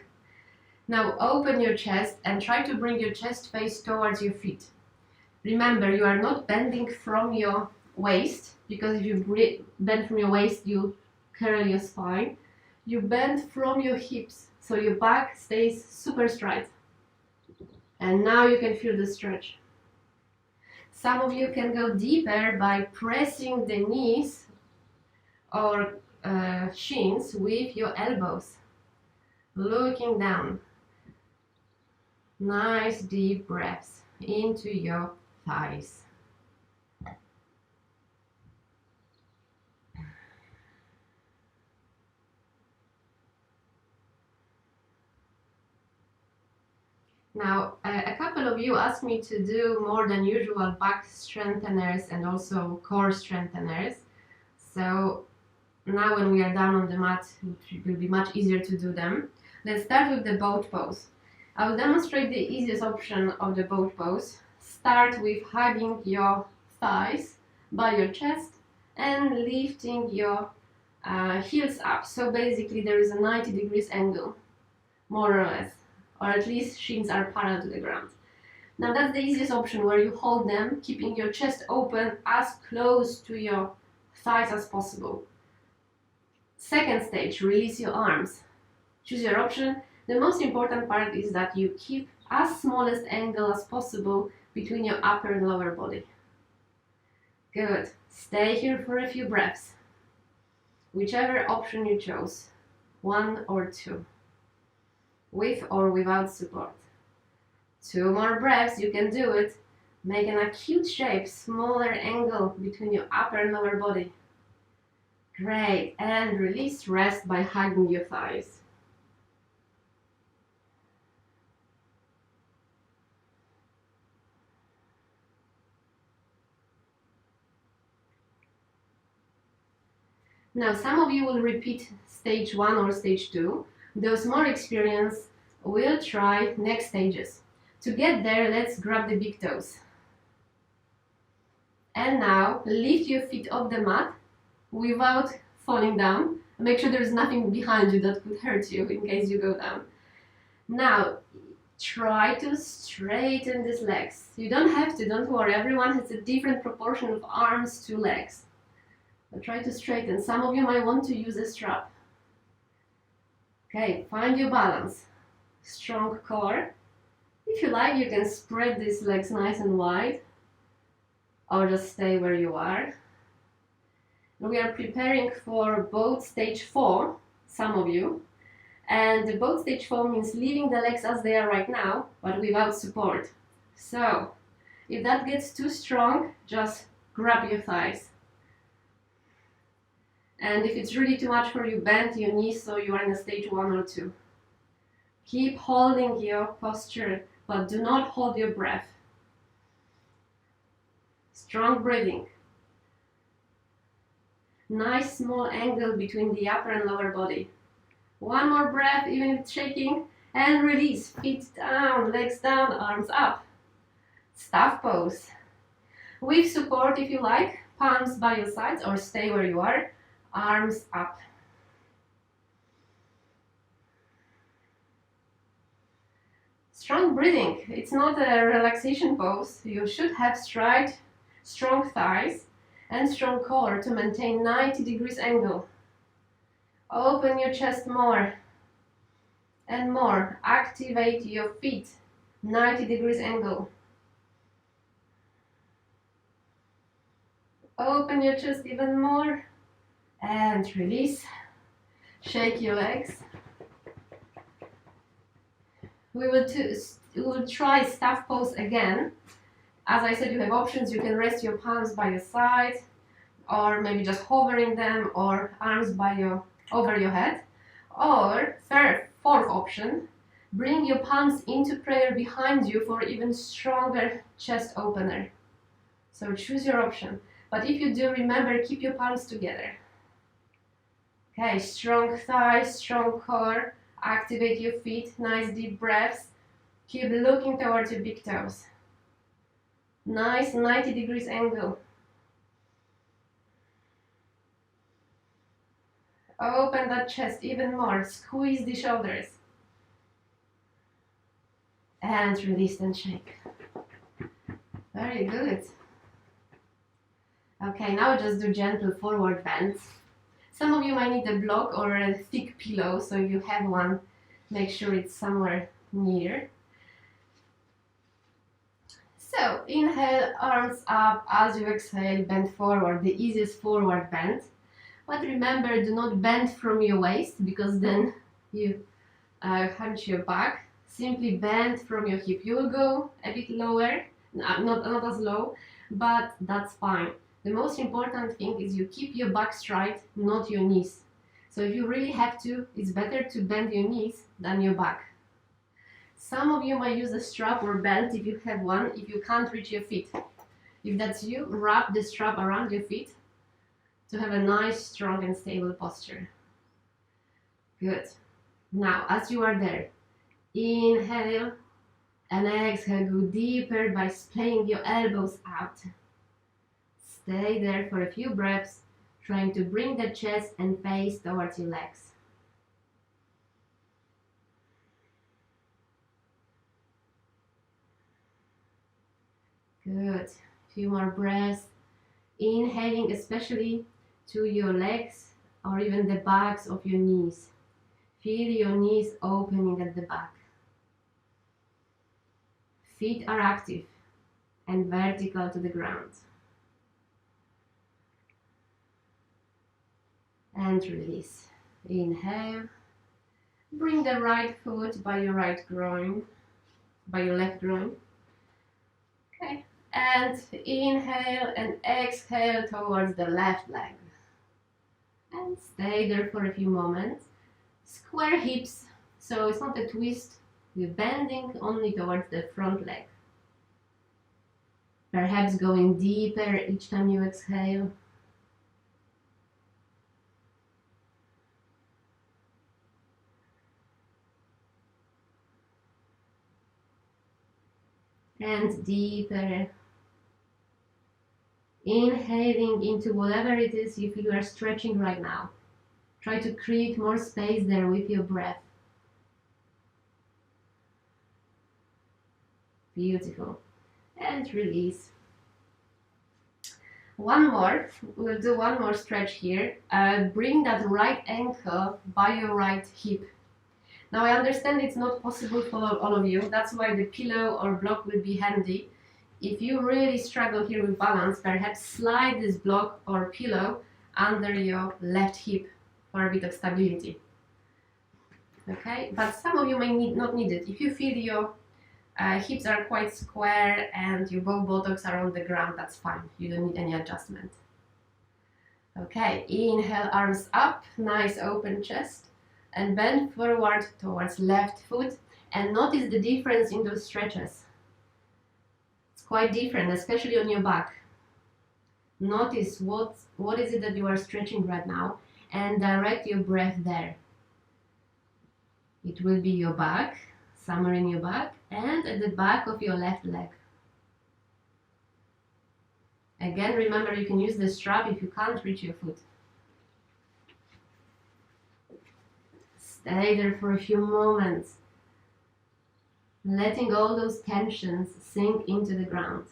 Now open your chest and try to bring your chest face towards your feet. Remember, you are not bending from your waist, because if you bend from your waist, you curl your spine. You bend from your hips, so your back stays super straight. And now you can feel the stretch. Some of you can go deeper by pressing the knees or shins with your elbows, looking down. Nice deep breaths into your thighs. Now, a couple of you asked me to do more than usual back strengtheners and also core strengtheners. So now when we are down on the mat, it will be much easier to do them. Let's start with the boat pose. I will demonstrate the easiest option of the boat pose. Start with hugging your thighs by your chest and lifting your heels up. So basically there is a 90 degrees angle, more or less. Or at least shins are parallel to the ground. Now that's the easiest option, where you hold them, keeping your chest open as close to your thighs as possible. Second stage, release your arms. Choose your option. The most important part is that you keep as smallest angle as possible between your upper and lower body. Good. Stay here for a few breaths. Whichever option you chose, 1 or 2. With or without support. 2 more breaths, you can do it. Make an acute shape, smaller angle between your upper and lower body. Great, and release, rest by hugging your thighs. Now, some of you will repeat stage 1 or stage 2. Those more experienced will try next stages. To get there, let's grab the big toes. And now, lift your feet off the mat without falling down. Make sure there's nothing behind you that could hurt you in case you go down. Now, try to straighten these legs. You don't have to, don't worry. Everyone has a different proportion of arms to legs. But try to straighten. Some of you might want to use a strap. Okay, find your balance. Strong core. If you like, you can spread these legs nice and wide, or just stay where you are. We are preparing for boat stage 4, some of you. And the boat stage 4 means leaving the legs as they are right now, but without support. So, if that gets too strong, just grab your thighs. And if it's really too much for you, bend your knees so you are in a stage 1 or 2. Keep holding your posture, but do not hold your breath. Strong breathing. Nice small angle between the upper and lower body. 1 more breath, even if it's shaking, and release. Feet down, legs down, arms up. Staff pose. With support if you like, palms by your sides or stay where you are. Arms up. Strong breathing. It's not a relaxation pose. You should have strong thighs and strong core to maintain 90 degrees angle. Open your chest more and more. Activate your feet. 90 degrees angle. Open your chest even more. And release. Shake your legs. We will try staff pose again. As I said, you have options. You can rest your palms by your side, or maybe just hovering them, or arms over your head. Or fourth option, bring your palms into prayer behind you for even stronger chest opener. So choose your option. But if you do, remember, keep your palms together. Okay, strong thighs, strong core. Activate your feet, nice deep breaths. Keep looking towards your big toes. Nice 90 degrees angle. Open that chest even more. Squeeze the shoulders. And release and shake. Very good. Okay, now just do gentle forward bends. Some of you might need a block or a thick pillow, so if you have one, make sure it's somewhere near. So, inhale, arms up. As you exhale, bend forward, the easiest forward bend. But remember, do not bend from your waist, because then you hunch your back. Simply bend from your hip. You will go a bit lower, not as low, but that's fine. The most important thing is you keep your back straight, not your knees. So if you really have to, it's better to bend your knees than your back. Some of you might use a strap or belt if you have one, if you can't reach your feet. If that's you, wrap the strap around your feet to have a nice, strong and stable posture. Good. Now, as you are there, inhale and exhale, go deeper by splaying your elbows out. Stay there for a few breaths, trying to bring the chest and face towards your legs. Good. Few more breaths. Inhaling especially to your legs or even the backs of your knees. Feel your knees opening at the back. Feet are active and vertical to the ground. And release. Inhale. Bring the right foot by your right groin, by your left groin. Okay. And inhale and exhale towards the left leg. And stay there for a few moments. Square hips, so it's not a twist. You're bending only towards the front leg. Perhaps going deeper each time you exhale. And deeper. Inhaling into whatever it is you feel you are stretching right now. Try to create more space there with your breath. Beautiful. And release. One more. We'll do one more stretch here. Bring that right ankle by your right hip. Now I understand it's not possible for all of you. That's why the pillow or block will be handy. If you really struggle here with balance, perhaps slide this block or pillow under your left hip for a bit of stability. Okay, but some of you may not need it. If you feel your hips are quite square and your both buttocks are on the ground, that's fine. You don't need any adjustment. Okay, inhale, arms up, nice open chest, and bend forward towards left foot. And notice the difference in those stretches. It's quite different, especially on your back. Notice what is it that you are stretching right now, and direct your breath there. It will be your back, somewhere in your back, and at the back of your left leg. Again, remember you can use the strap if you can't reach your foot. Stay there for a few moments, letting all those tensions sink into the ground.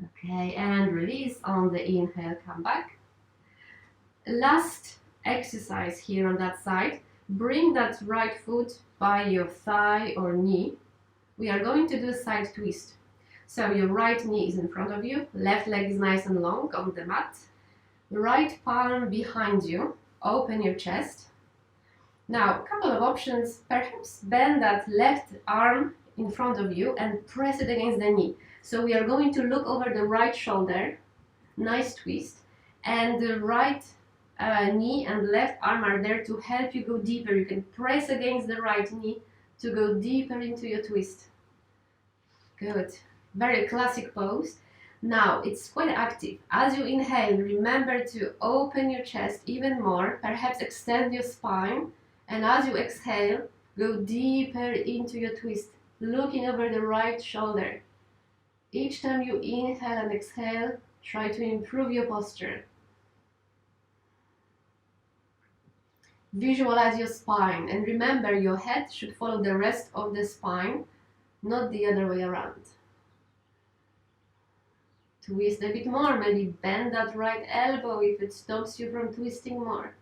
Okay, and release on the inhale, come back. Last exercise here on that side. Bring that right foot by your thigh or knee. We are going to do a side twist. So your right knee is in front of you, left leg is nice and long on the mat. Right palm behind you, open your chest. Now, a couple of options. Perhaps bend that left arm in front of you and press it against the knee. So we are going to look over the right shoulder, nice twist, and the right knee and left arm are there to help you go deeper. You can press against the right knee to go deeper into your twist. Good. Very classic pose. Now, it's quite active. As you inhale, remember to open your chest even more, perhaps extend your spine, and as you exhale, go deeper into your twist, looking over the right shoulder. Each time you inhale and exhale, try to improve your posture. Visualize your spine, and remember your head should follow the rest of the spine, not the other way around. Twist a bit more, maybe bend that right elbow if it stops you from twisting more.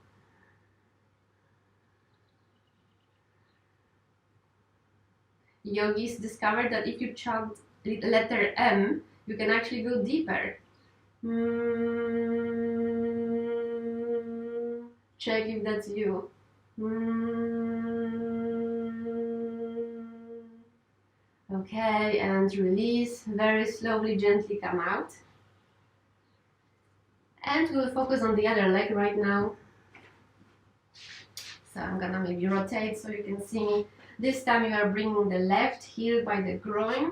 Yogis discovered that if you chant letter M, you can actually go deeper. Check if that's you. Okay, and release. Very slowly, gently come out. And we'll focus on the other leg right now. So I'm gonna maybe rotate so you can see me. This time you are bringing the left heel by the groin.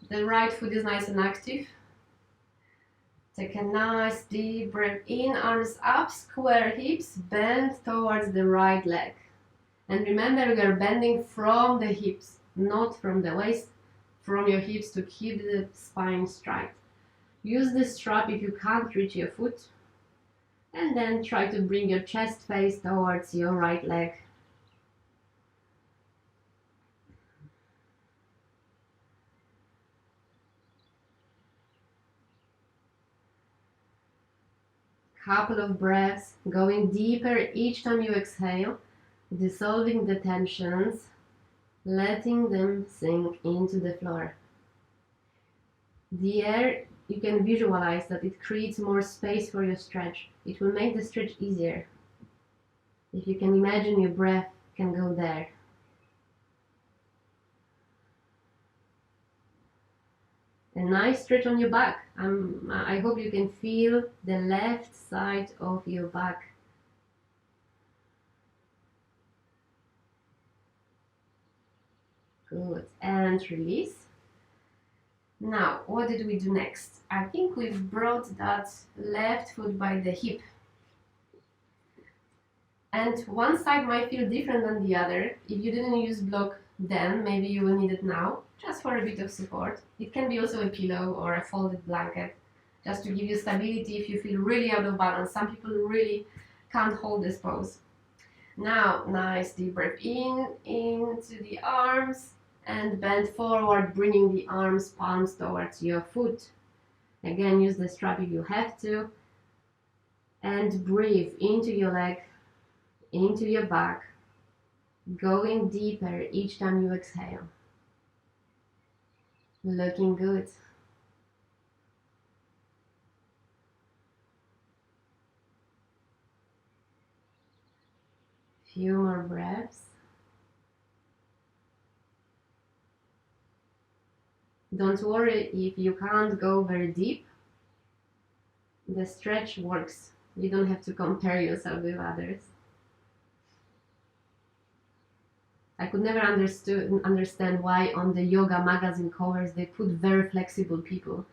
The right foot is nice and active. Take a nice deep breath in, arms up, square hips, bend towards the right leg. And remember, we are bending from the hips, not from the waist, from your hips to keep the spine straight. Use the strap if you can't reach your foot. And then try to bring your chest face towards your right leg. Couple of breaths, going deeper each time you exhale, dissolving the tensions, letting them sink into the floor. The air, you can visualize that it creates more space for your stretch. It will make the stretch easier. If you can imagine, your breath can go there. A nice stretch on your back. I hope you can feel the left side of your back. Good. And release. Now, what did we do next? I think we've brought that left foot by the hip. And one side might feel different than the other. If you didn't use block then, maybe you will need it now, just for a bit of support. It can be also a pillow or a folded blanket, just to give you stability if you feel really out of balance. Some people really can't hold this pose. Now, nice deep breath in, into the arms, and bend forward, bringing the arms, palms towards your foot. Again, use the strap if you have to. And breathe into your leg, into your back, going deeper each time you exhale. Looking good. Few more breaths. Don't worry if you can't go very deep. The stretch works. You don't have to compare yourself with others. I could never understand why on the yoga magazine covers they put very flexible people.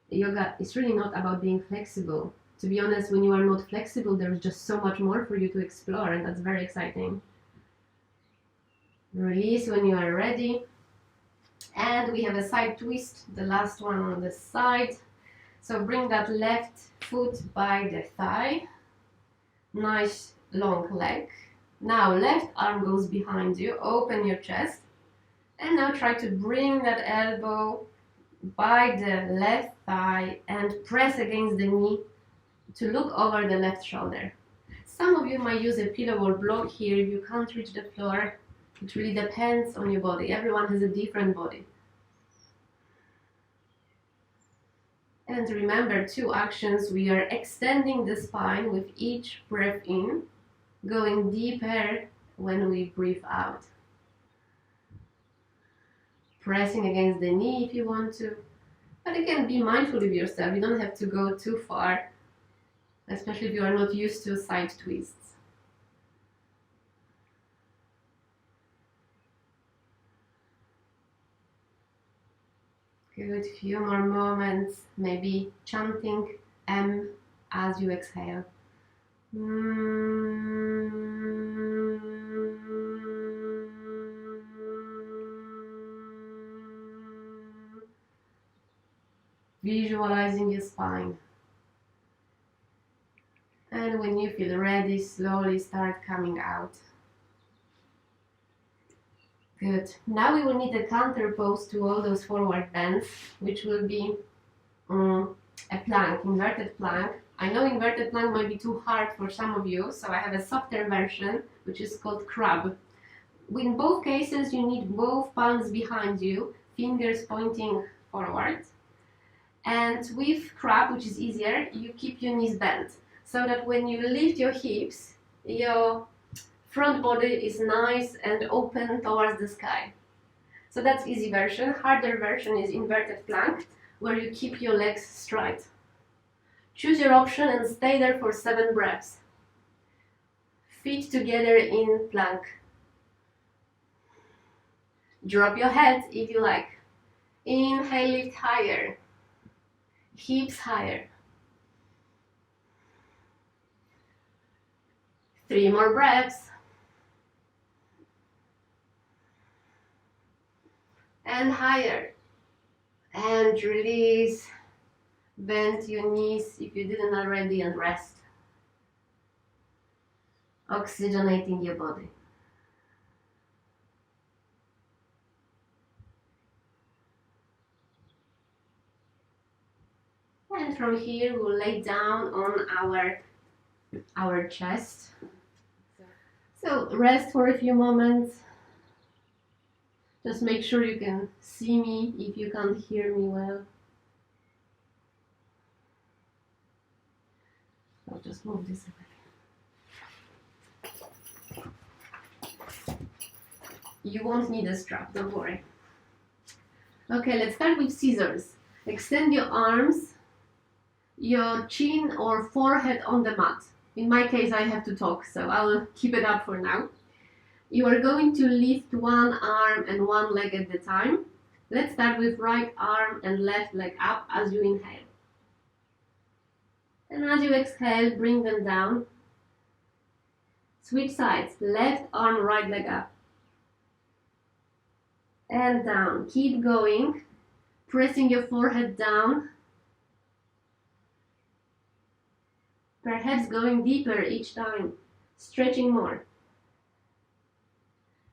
Yoga is really not about being flexible. To be honest, when you are not flexible, there's just so much more for you to explore, and that's very exciting. Release when you are ready. And we have a side twist, the last one on the side. So bring that left foot by the thigh. Nice long leg. Now left arm goes behind you, open your chest. And now try to bring that elbow by the left thigh and press against the knee to look over the left shoulder. Some of you might use a pillow or block here if you can't reach the floor. It really depends on your body. Everyone has a different body. And remember, 2 actions. We are extending the spine with each breath in, going deeper when we breathe out. Pressing against the knee if you want to. But again, be mindful of yourself. You don't have to go too far, especially if you are not used to side twists. Good, few more moments, maybe chanting M as you exhale. Visualizing your spine. And when you feel ready, slowly start coming out. Good. Now we will need a counter pose to all those forward bends, which will be a plank, inverted plank. I know inverted plank might be too hard for some of you, so I have a softer version, which is called crab. In both cases, you need both palms behind you, fingers pointing forward. And with crab, which is easier, you keep your knees bent so that when you lift your hips, your front body is nice and open towards the sky. So that's easy version. Harder version is inverted plank, where you keep your legs straight. Choose your option and stay there for 7 breaths. Feet together in plank. Drop your head if you like. Inhale, lift higher. Hips higher. 3 more breaths. And higher. And release. Bend your knees if you didn't already and rest. Oxygenating your body. And from here we'll lay down on our chest. So rest for a few moments. Just make sure you can see me if you can't hear me well. I'll just move this away. You won't need a strap, don't worry. Okay, let's start with scissors. Extend your arms, your chin or forehead on the mat. In my case, I have to talk, so I'll keep it up for now. You are going to lift one arm and one leg at a time. Let's start with right arm and left leg up as you inhale. And as you exhale, bring them down. Switch sides, left arm, right leg up. And down. Keep going, pressing your forehead down. Perhaps going deeper each time, stretching more.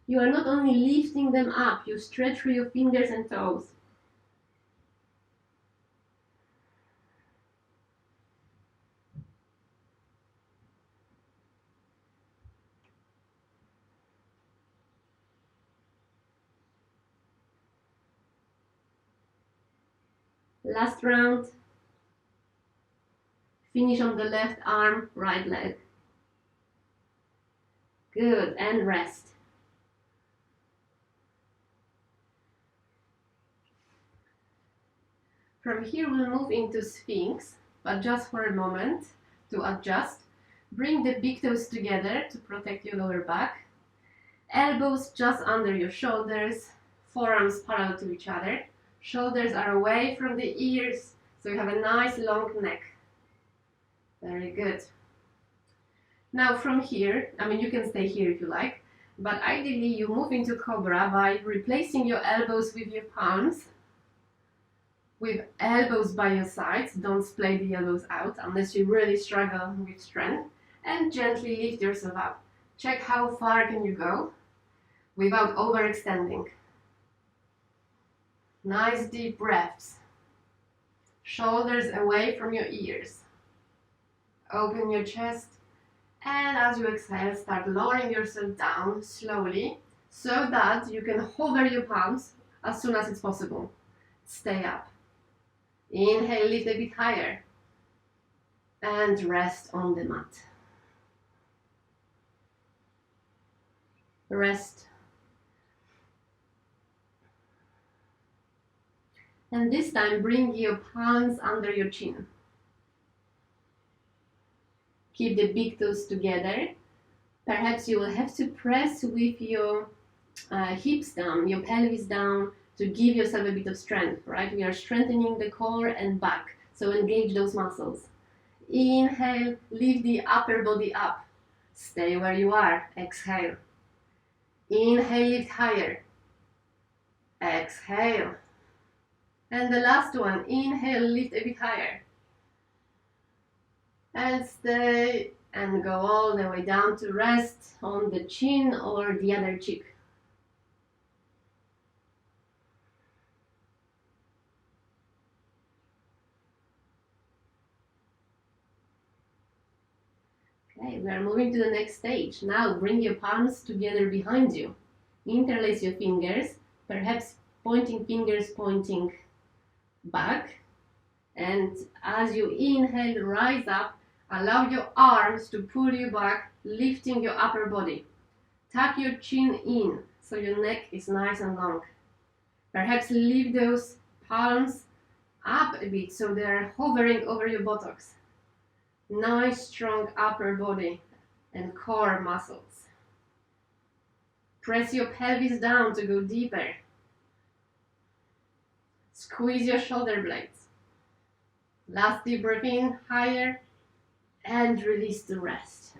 You are not only lifting them up, you stretch through your fingers and toes. Last round. Finish on the left arm, right leg. Good, and rest. From here we'll move into Sphinx, but just for a moment to adjust. Bring the big toes together to protect your lower back. Elbows just under your shoulders, forearms parallel to each other. Shoulders are away from the ears, so you have a nice long neck. Very good. Now from here, you can stay here if you like, but ideally you move into Cobra by replacing your elbows with your palms, with elbows by your sides. Don't splay the elbows out unless you really struggle with strength, and gently lift yourself up. Check how far can you go without overextending. Nice deep breaths. Shoulders away from your ears. Open your chest, and as you exhale, start lowering yourself down slowly so that you can hover your palms as soon as it's possible. Stay up. Inhale, lift a bit higher, and rest on the mat. Rest. And this time, bring your palms under your chin. Keep the big toes together. Perhaps you will have to press with your hips down, your pelvis down, to give yourself a bit of strength, right? We are strengthening the core and back, so engage those muscles. Inhale, lift the upper body up. Stay where you are. Exhale. Inhale, lift higher. Exhale. And the last one, inhale, lift a bit higher. And stay, and go all the way down to rest on the chin or the other cheek. Okay, we are moving to the next stage. Now bring your palms together behind you. Interlace your fingers. Perhaps pointing fingers pointing back. And as you inhale, rise up, allow your arms to pull you back, lifting your upper body. Tuck your chin in so your neck is nice and long. Perhaps lift those palms up a bit so they're hovering over your buttocks. Nice strong upper body and core muscles. Press your pelvis down to go deeper. Squeeze your shoulder blades. Last deep breath in, higher, and release to rest.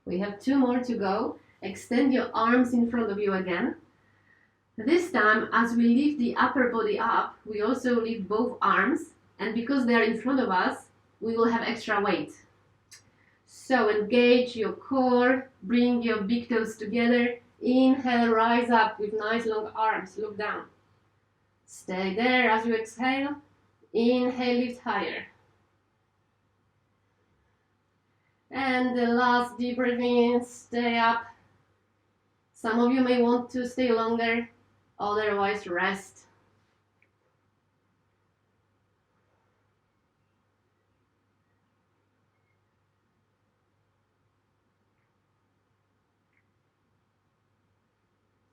We have 2 more to go. Extend your arms in front of you again. This time, as we lift the upper body up, we also lift both arms. And because they are in front of us, we will have extra weight. So engage your core, bring your big toes together. Inhale, rise up with nice long arms, look down. Stay there as you exhale. Inhale, lift higher. And the last deep breath in, stay up. Some of you may want to stay longer, otherwise rest.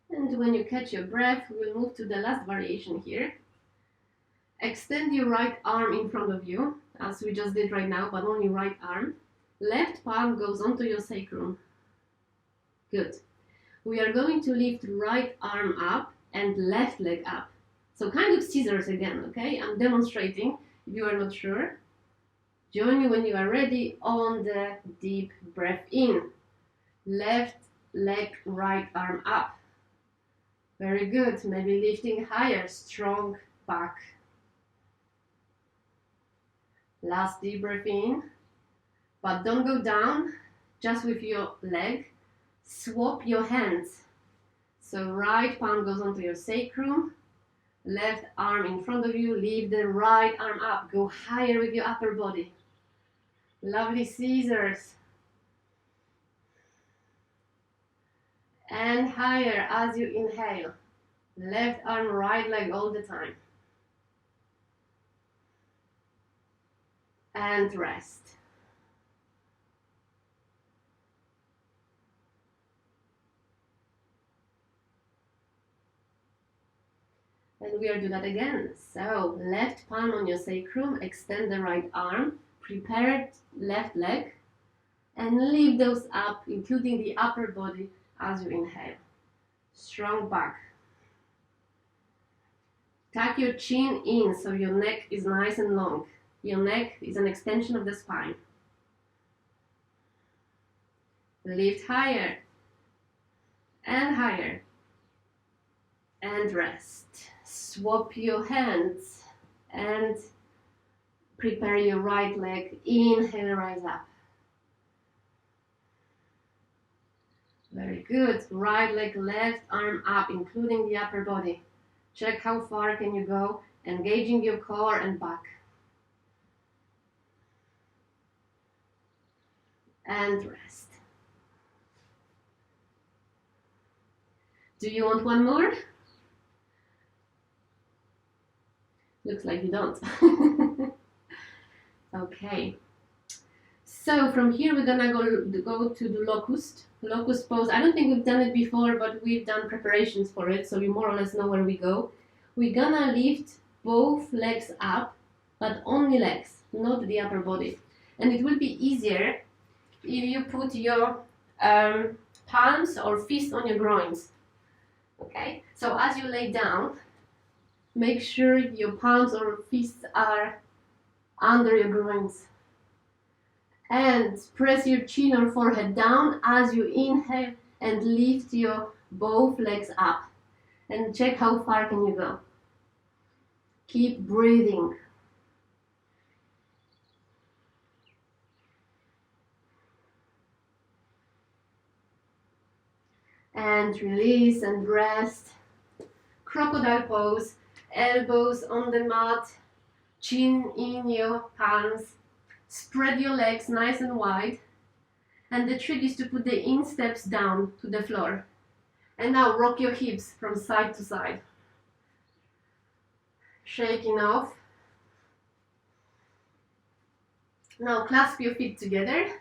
And when you catch your breath, we'll move to the last variation here. Extend your right arm in front of you, as we just did right now, but only right arm. Left palm goes onto your sacrum. Good. We are going to lift right arm up and left leg up. So kind of scissors again, okay? I'm demonstrating if you are not sure. Join me when you are ready on the deep breath in. Left leg, right arm up. Very good. Maybe lifting higher, strong back. Last deep breath in. But don't go down, just with your leg. Swap your hands. So right palm goes onto your sacrum. Left arm in front of you. Lift the right arm up. Go higher with your upper body. Lovely scissors. And higher as you inhale. Left arm, right leg all the time. And rest. And we are doing that again. So left palm on your sacrum, extend the right arm, prepare left leg, and lift those up, including the upper body as you inhale. Strong back. Tuck your chin in so your neck is nice and long. Your neck is an extension of the spine. Lift higher and higher. And rest. Swap your hands and prepare your right leg. Inhale, rise up. Very good. Right leg, left arm up, including the upper body. Check how far can you go, engaging your core and back. And rest. Do you want one more? Looks like you don't. Okay. So from here we're gonna go to the locust pose. I don't think we've done it before, but we've done preparations for it, so we more or less know where we go. We're gonna lift both legs up, but only legs, not the upper body. And it will be easier if you put your palms or fists on your groins. Okay? So as you lay down, make sure your palms or fists are under your groins. And press your chin or forehead down as you inhale and lift your both legs up. And check how far can you go. Keep breathing. And release and rest. Crocodile pose, elbows on the mat, chin in your palms. Spread your legs nice and wide. And the trick is to put the insteps down to the floor. And now rock your hips from side to side. Shaking off. Now clasp your feet together.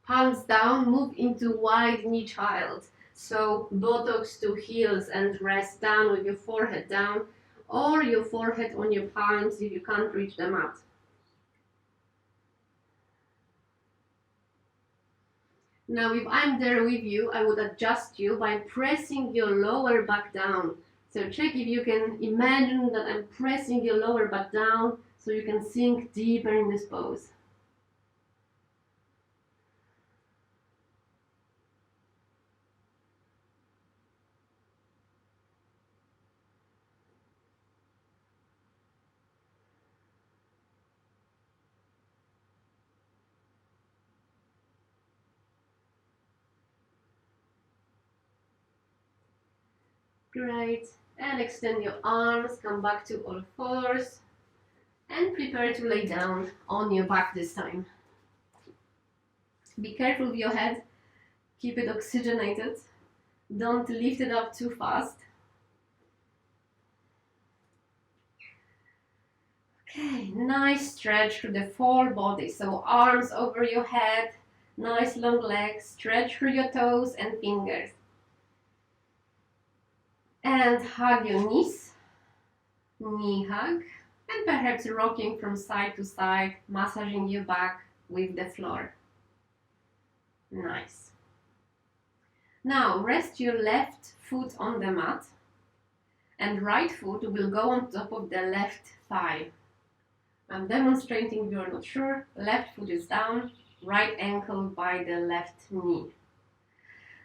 Palms down, move into wide knee child. So buttocks to heels and rest down with your forehead down, or your forehead on your palms if you can't reach the mat. Now if I'm there with you, I would adjust you by pressing your lower back down. So check if you can imagine that I'm pressing your lower back down so you can sink deeper in this pose. Great. And extend your arms, come back to all fours, and prepare to lay down on your back this time. Be careful with your head, keep it oxygenated, don't lift it up too fast. Okay, nice stretch through the full body, so arms over your head, nice long legs, stretch through your toes and fingers. And hug your knees, knee hug, and perhaps rocking from side to side, massaging your back with the floor. Nice. Now rest your left foot on the mat, and right foot will go on top of the left thigh. I'm demonstrating if you're not sure. Left foot is down, right ankle by the left knee.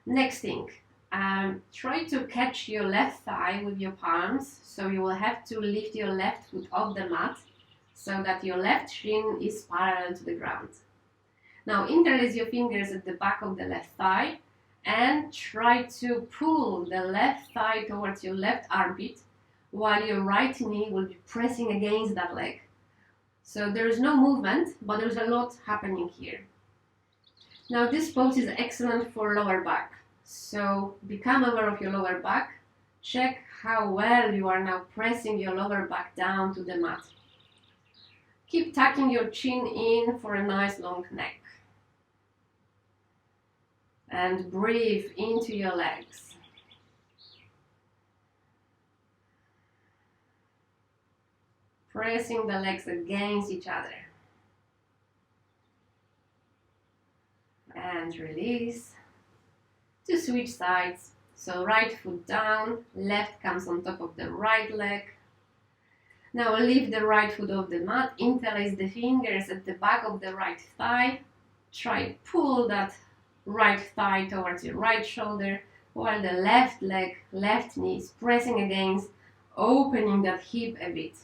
Next thing. Try to catch your left thigh with your palms, so you will have to lift your left foot off the mat so that your left shin is parallel to the ground. Now interlace your fingers at the back of the left thigh and try to pull the left thigh towards your left armpit while your right knee will be pressing against that leg. So there is no movement, but there's a lot happening here. Now this pose is excellent for lower back. So become aware of your lower back. Check how well you are now pressing your lower back down to the mat. Keep tucking your chin in for a nice long neck. And breathe into your legs. Pressing the legs against each other. And release. To switch sides, so right foot down, left comes on top of the right leg. Now lift the right foot off the mat, interlace the fingers at the back of the right thigh. Try pull that right thigh towards your right shoulder, while the left leg, left knee is pressing against, opening that hip a bit.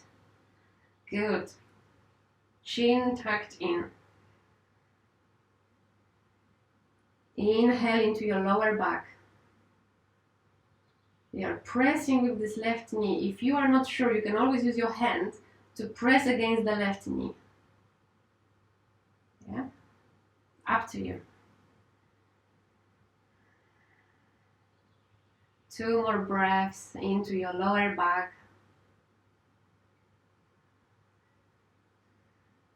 Good. Chin tucked in. Inhale into your lower back. You are pressing with this left knee. If you are not sure, you can always use your hand to press against the left knee. Yeah? Up to you. 2 more breaths into your lower back.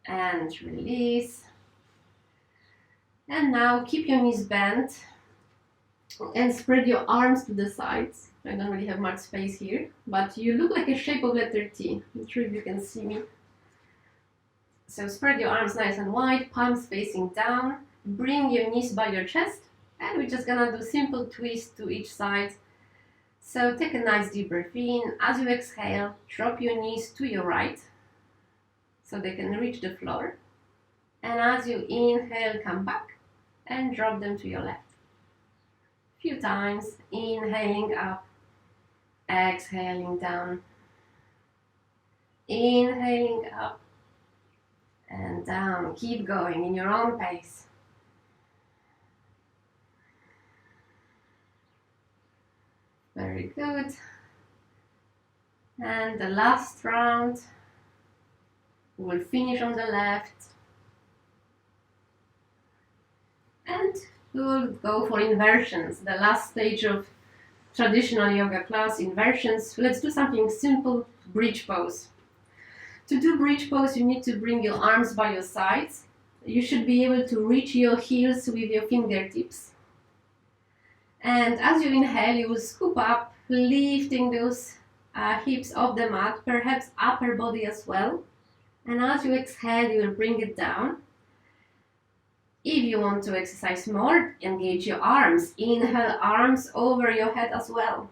And release. And now keep your knees bent and spread your arms to the sides. I don't really have much space here, but you look like a shape of letter T. I'm not sure if you can see me. So spread your arms nice and wide, palms facing down. Bring your knees by your chest, and we're just gonna do simple twist to each side. So take a nice deep breath in. As you exhale, drop your knees to your right so they can reach the floor. And as you inhale, come back and drop them to your left. Few times, inhaling up, exhaling down, inhaling up and down. Keep going in your own pace. Very good. And the last round, we'll finish on the left. And we'll go for inversions, the last stage of traditional yoga class, inversions. Let's do something simple, bridge pose. To do bridge pose, you need to bring your arms by your sides. You should be able to reach your heels with your fingertips. And as you inhale, you will scoop up, lifting those hips off the mat, perhaps upper body as well. And as you exhale, you will bring it down. If you want to exercise more, engage your arms. Inhale, arms over your head as well.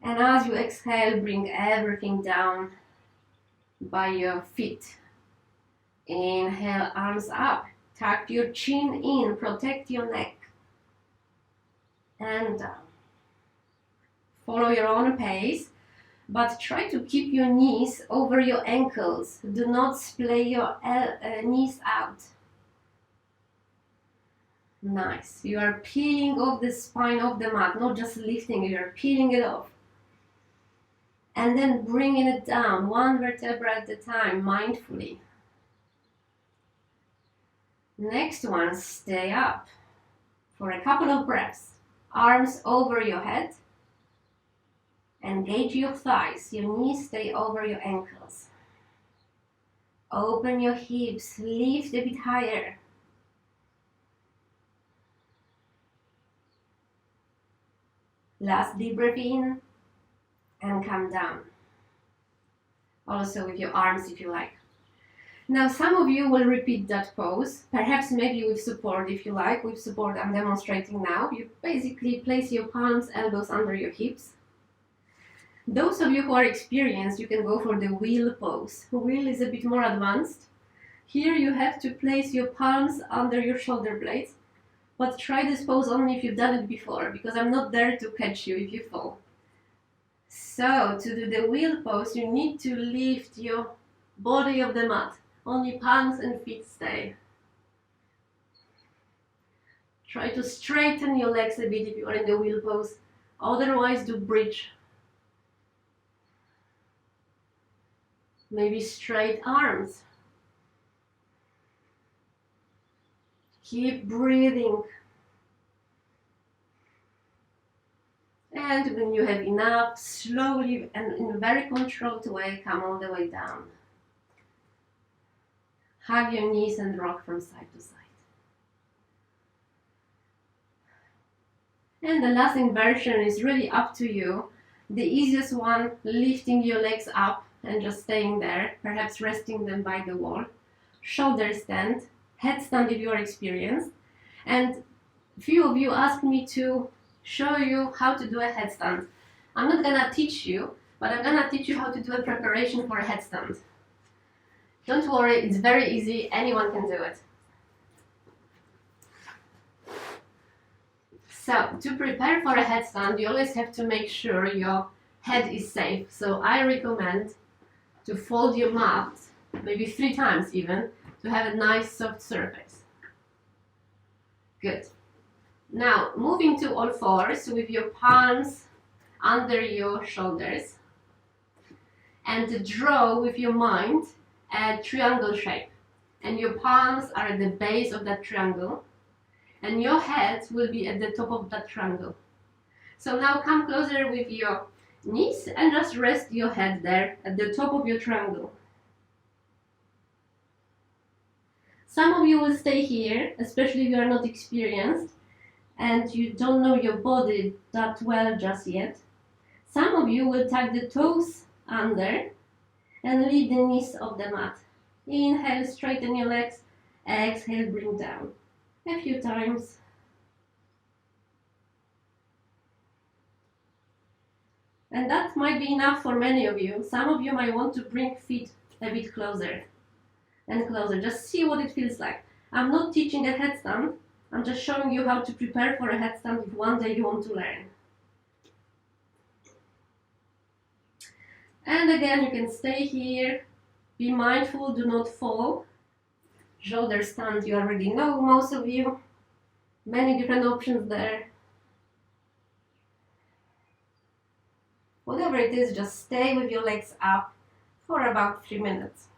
And as you exhale, bring everything down by your feet. Inhale, arms up. Tuck your chin in, protect your neck. And down. Follow your own pace, but try to keep your knees over your ankles. Do not splay your knees out. Nice. You are peeling off the spine of the mat, not just lifting it, you are peeling it off. And then bringing it down, one vertebra at a time, mindfully. Next one, stay up for a couple of breaths. Arms over your head. Engage your thighs, your knees stay over your ankles. Open your hips, lift a bit higher. Last deep breath in and come down. Also with your arms if you like. Now some of you will repeat that pose, perhaps maybe with support if you like. With support I'm demonstrating now. You basically place your palms, elbows under your hips. Those of you who are experienced, you can go for the wheel pose. Wheel is a bit more advanced. Here you have to place your palms under your shoulder blades, but try this pose only if you've done it before, because I'm not there to catch you if you fall. So, to do the wheel pose, you need to lift your body off the mat. Only palms and feet stay. Try to straighten your legs a bit if you are in the wheel pose. Otherwise, do bridge. Maybe straight arms. Keep breathing. And when you have enough, slowly and in a very controlled way, come all the way down. Hug your knees and rock from side to side. And the last inversion is really up to you. The easiest one, lifting your legs up and just staying there, perhaps resting them by the wall. Shoulder stand, headstand if you are experienced. And few of you asked me to show you how to do a headstand. I'm not gonna teach you, but I'm gonna teach you how to do a preparation for a headstand. Don't worry, it's very easy, anyone can do it. So, to prepare for a headstand, you always have to make sure your head is safe. So I recommend to fold your mat, maybe 3 times even, to have a nice soft surface. Good. Now, moving to all fours with your palms under your shoulders, and draw with your mind a triangle shape. And your palms are at the base of that triangle, and your head will be at the top of that triangle. So now come closer with your knees and just rest your head there at the top of your triangle. Some of you will stay here, especially if you are not experienced and you don't know your body that well just yet. Some of you will tuck the toes under and leave the knees off the mat. Inhale, straighten your legs. Exhale, bring down. A few times. And that might be enough for many of you. Some of you might want to bring feet a bit closer and closer. Just see what it feels like. I'm not teaching a headstand. I'm just showing you how to prepare for a headstand if one day you want to learn. And again, you can stay here. Be mindful, do not fall. Shoulder stand, you already know, most of you. Many different options there. Whatever it is, just stay with your legs up for about 3 minutes.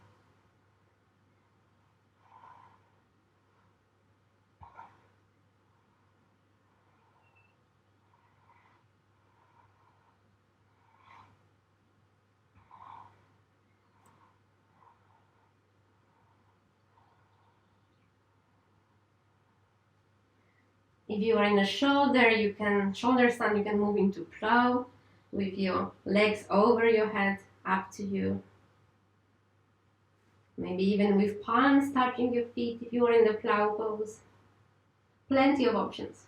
If you are in a shoulder stand, you can move into plow with your legs over your head, up to you. Maybe even with palms touching your feet if you are in the plow pose. Plenty of options.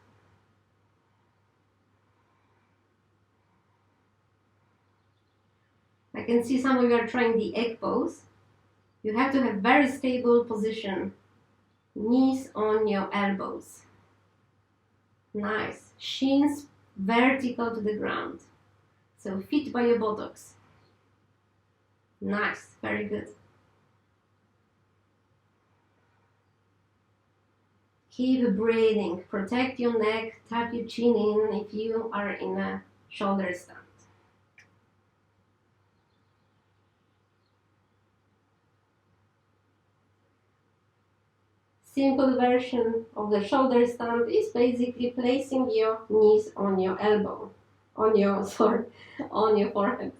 I can see some of you are trying the egg pose. You have to have very stable position. Knees on your elbows. Nice. Shins vertical to the ground. So feet by your buttocks. Nice. Very good. Keep breathing. Protect your neck. Tuck your chin in if you are in a shoulder stand. Simple version of the shoulder stand is basically placing your knees on your elbow, on your forehead.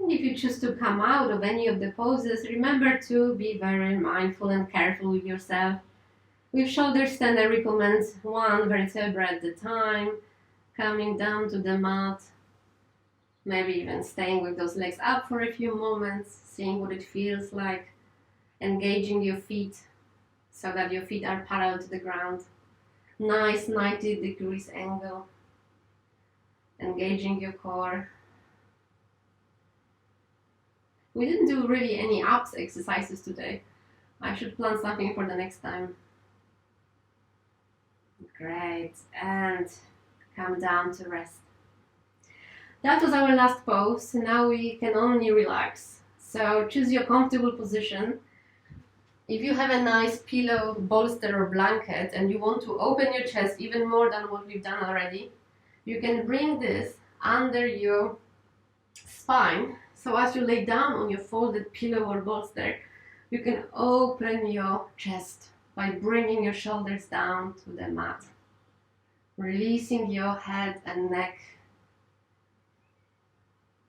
If you choose to come out of any of the poses, remember to be very mindful and careful with yourself. With shoulder stand, I recommend one vertebra at a time, coming down to the mat, maybe even staying with those legs up for a few moments, seeing what it feels like, engaging your feet so that your feet are parallel to the ground. Nice 90 degrees angle, engaging your core. We didn't do really any abs exercises today. I should plan something for the next time. Great, and come down to rest. That was our last pose. Now we can only relax. So choose your comfortable position. If you have a nice pillow, bolster or blanket and you want to open your chest even more than what we've done already, you can bring this under your spine. So as you lay down on your folded pillow or bolster, you can open your chest by bringing your shoulders down to the mat, releasing your head and neck.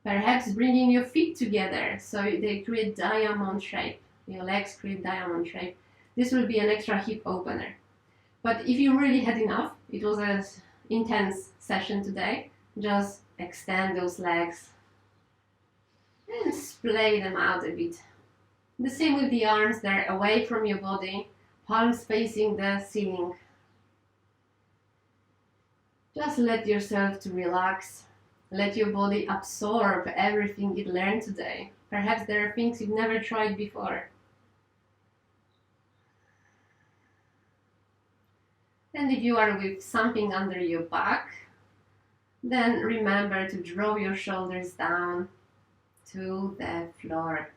Perhaps bringing your feet together so they create diamond shape. Your legs create diamond shape. This will be an extra hip opener. But if you really had enough, it was an intense session today, just extend those legs and splay them out a bit. The same with the arms, they're away from your body, palms facing the ceiling. Just let yourself to relax. Let your body absorb everything you learned today. Perhaps there are things you've never tried before. And if you are with something under your back, then remember to draw your shoulders down to the floor,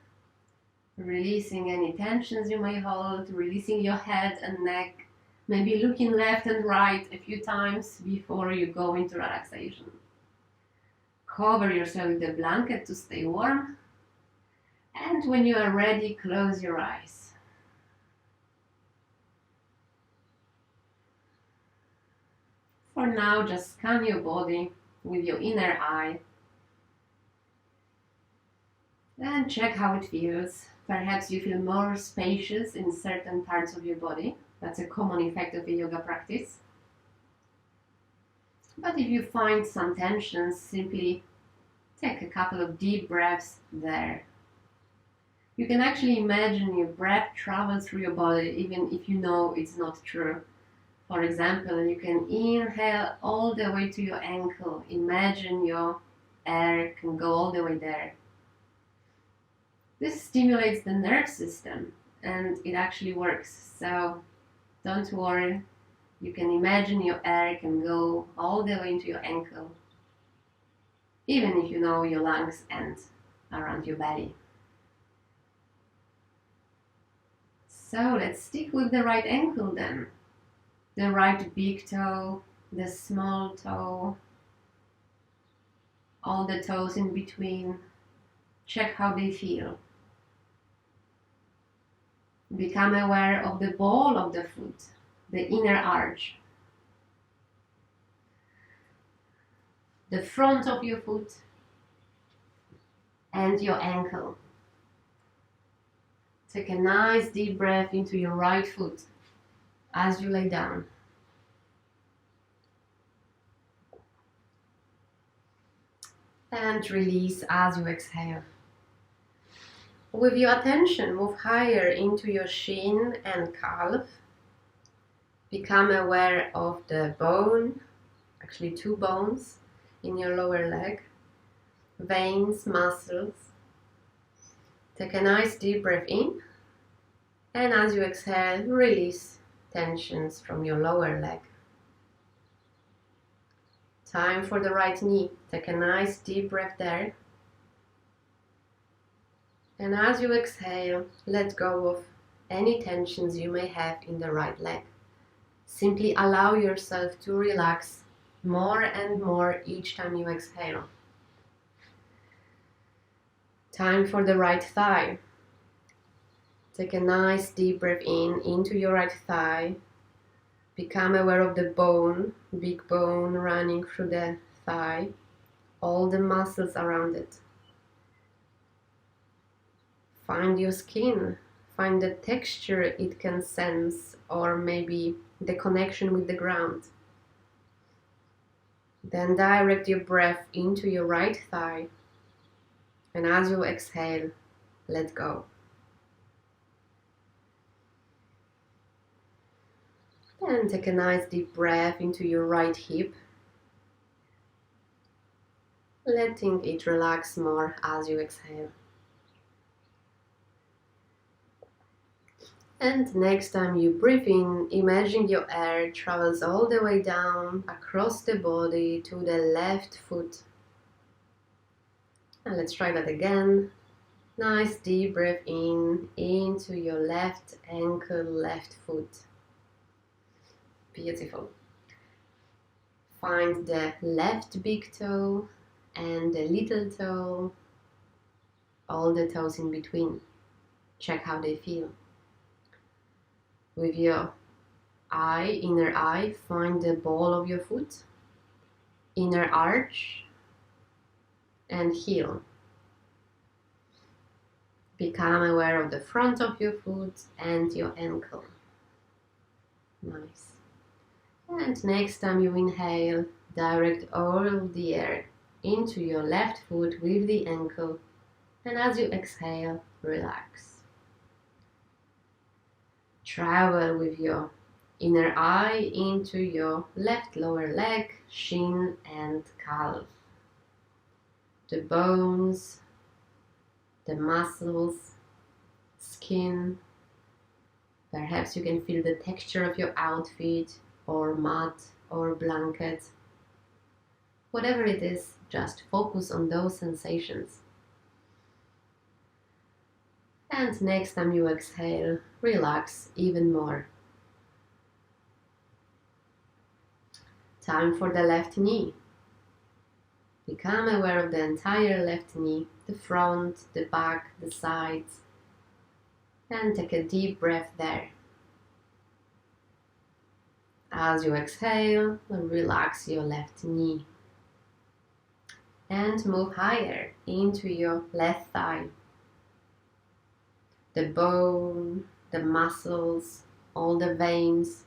releasing any tensions you may hold, releasing your head and neck, maybe looking left and right a few times before you go into relaxation. Cover yourself with a blanket to stay warm, and when you are ready, close your eyes. For now, just scan your body with your inner eye and check how it feels. Perhaps you feel more spacious in certain parts of your body. That's a common effect of a yoga practice. But if you find some tensions, simply take a couple of deep breaths there. You can actually imagine your breath travel through your body even if you know it's not true. For example, you can inhale all the way to your ankle. Imagine your air can go all the way there. This stimulates the nerve system and it actually works. So Don't worry. You can imagine your air can go all the way into your ankle, even if you know your lungs end around your belly. So let's stick with the right ankle then. The right big toe, the small toe, all the toes in between. Check how they feel. Become aware of the ball of the foot, the inner arch, the front of your foot, and your ankle. Take a nice deep breath into your right foot as you lay down. And release as you exhale. With your attention, move higher into your shin and calf. Become aware of the bone, actually 2 bones in your lower leg, veins, muscles. Take a nice deep breath in, and as you exhale, release tensions from your lower leg. Time for the right knee. Take a nice deep breath there. And as you exhale, let go of any tensions you may have in the right leg. Simply allow yourself to relax more and more each time you exhale. Time for the right thigh. Take a nice deep breath in into your right thigh. Become aware of the bone, big bone running through the thigh, all the muscles around it. Find your skin, find the texture it can sense, or maybe the connection with the ground. Then direct your breath into your right thigh, and as you exhale, let go. Then take a nice deep breath into your right hip, letting it relax more as you exhale. And next time you breathe in, imagine your air travels all the way down across the body to the left foot. And let's try that again. Nice deep breath in into your left ankle, left foot. Beautiful. Find the left big toe and the little toe, all the toes in between. Check how they feel. With your eye, inner eye, find the ball of your foot, inner arch, and heel. Become aware of the front of your foot and your ankle. Nice. And next time you inhale, direct all of the air into your left foot with the ankle, and as you exhale, relax. Travel with your inner eye into your left lower leg, shin and calf. The bones, the muscles, skin. Perhaps you can feel the texture of your outfit or mat or blanket. Whatever it is, just focus on those sensations. And next time you exhale, relax even more. Time for the left knee. Become aware of the entire left knee, the front, the back, the sides, and take a deep breath there. As you exhale, relax your left knee and move higher into your left thigh. The bone, the muscles, all the veins.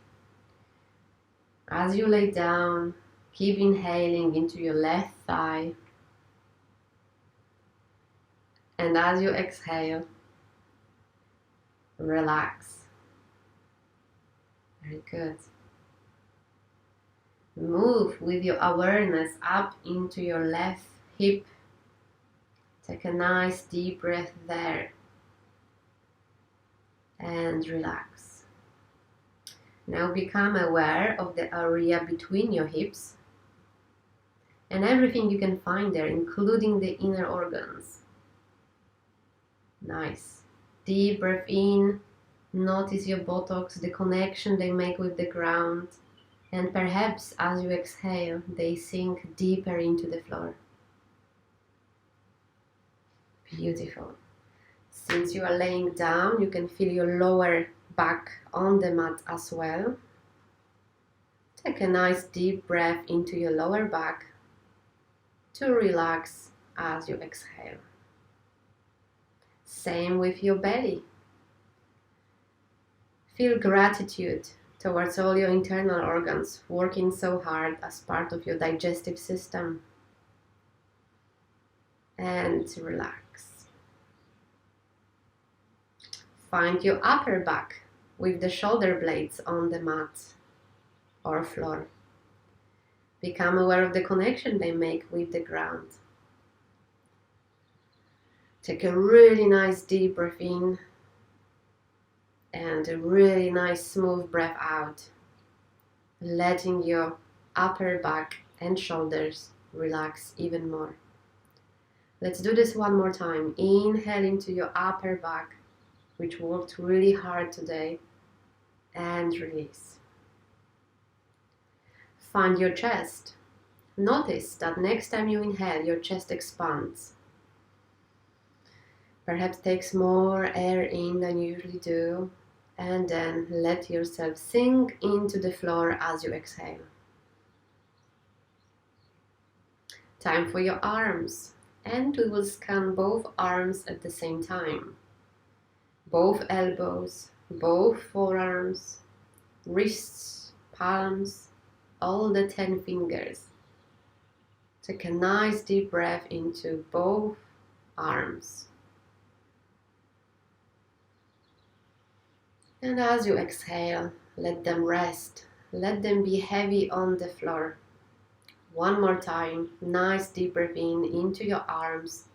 As you lay down, keep inhaling into your left thigh. And as you exhale, relax. Very good. Move with your awareness up into your left hip. Take a nice deep breath there. And relax. Now become aware of the area between your hips and everything you can find there, including the inner organs. Nice. Deep breath in. Notice your buttocks, the connection they make with the ground. And perhaps as you exhale, they sink deeper into the floor. Beautiful. Since you are laying down, you can feel your lower back on the mat as well. Take a nice deep breath into your lower back to relax as you exhale. Same with your belly. Feel gratitude towards all your internal organs working so hard as part of your digestive system. And relax. Find your upper back with the shoulder blades on the mat or floor. Become aware of the connection they make with the ground. Take a really nice deep breath in and a really nice smooth breath out, letting your upper back and shoulders relax even more. Let's do this one more time. Inhale into your upper back, which worked really hard today, and release. Find your chest. Notice that next time you inhale, your chest expands. Perhaps takes more air in than you usually do, and then let yourself sink into the floor as you exhale. Time for your arms, and we will scan both arms at the same time. Both elbows, both forearms, wrists, palms, all the 10 fingers. Take a nice deep breath into both arms. And as you exhale, let them rest. Let them be heavy on the floor. One more time, nice deep breath in into your arms,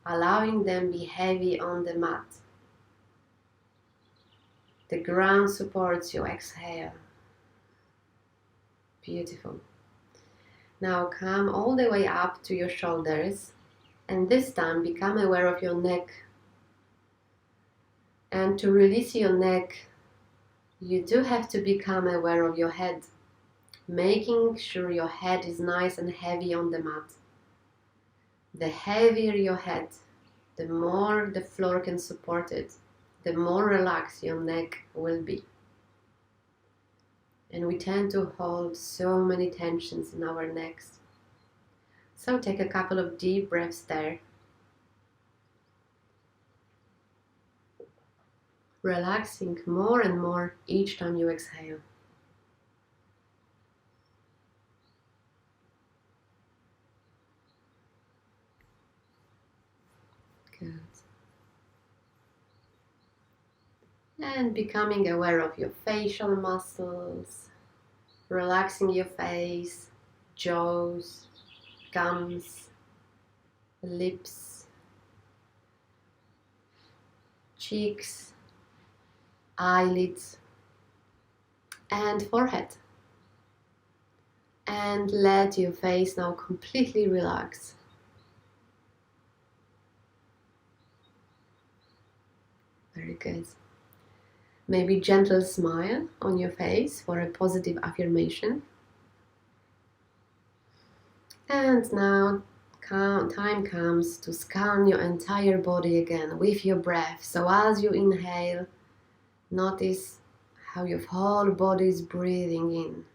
allowing them be heavy on the mat. The ground supports you. Exhale. Beautiful. Now come all the way up to your shoulders, and this time become aware of your neck. And to release your neck, you do have to become aware of your head, making sure your head is nice and heavy on the mat. The heavier your head, the more the floor can support it, the more relaxed your neck will be. And we tend to hold so many tensions in our necks. So take a couple of deep breaths there. Relaxing more and more each time you exhale. Good. And becoming aware of your facial muscles, relaxing your face, jaws, gums, lips, cheeks, eyelids, and forehead. And let your face now completely relax. Very good. Maybe gentle smile on your face for a positive affirmation. And now time comes to scan your entire body again with your breath. So as you inhale, notice how your whole body is breathing in.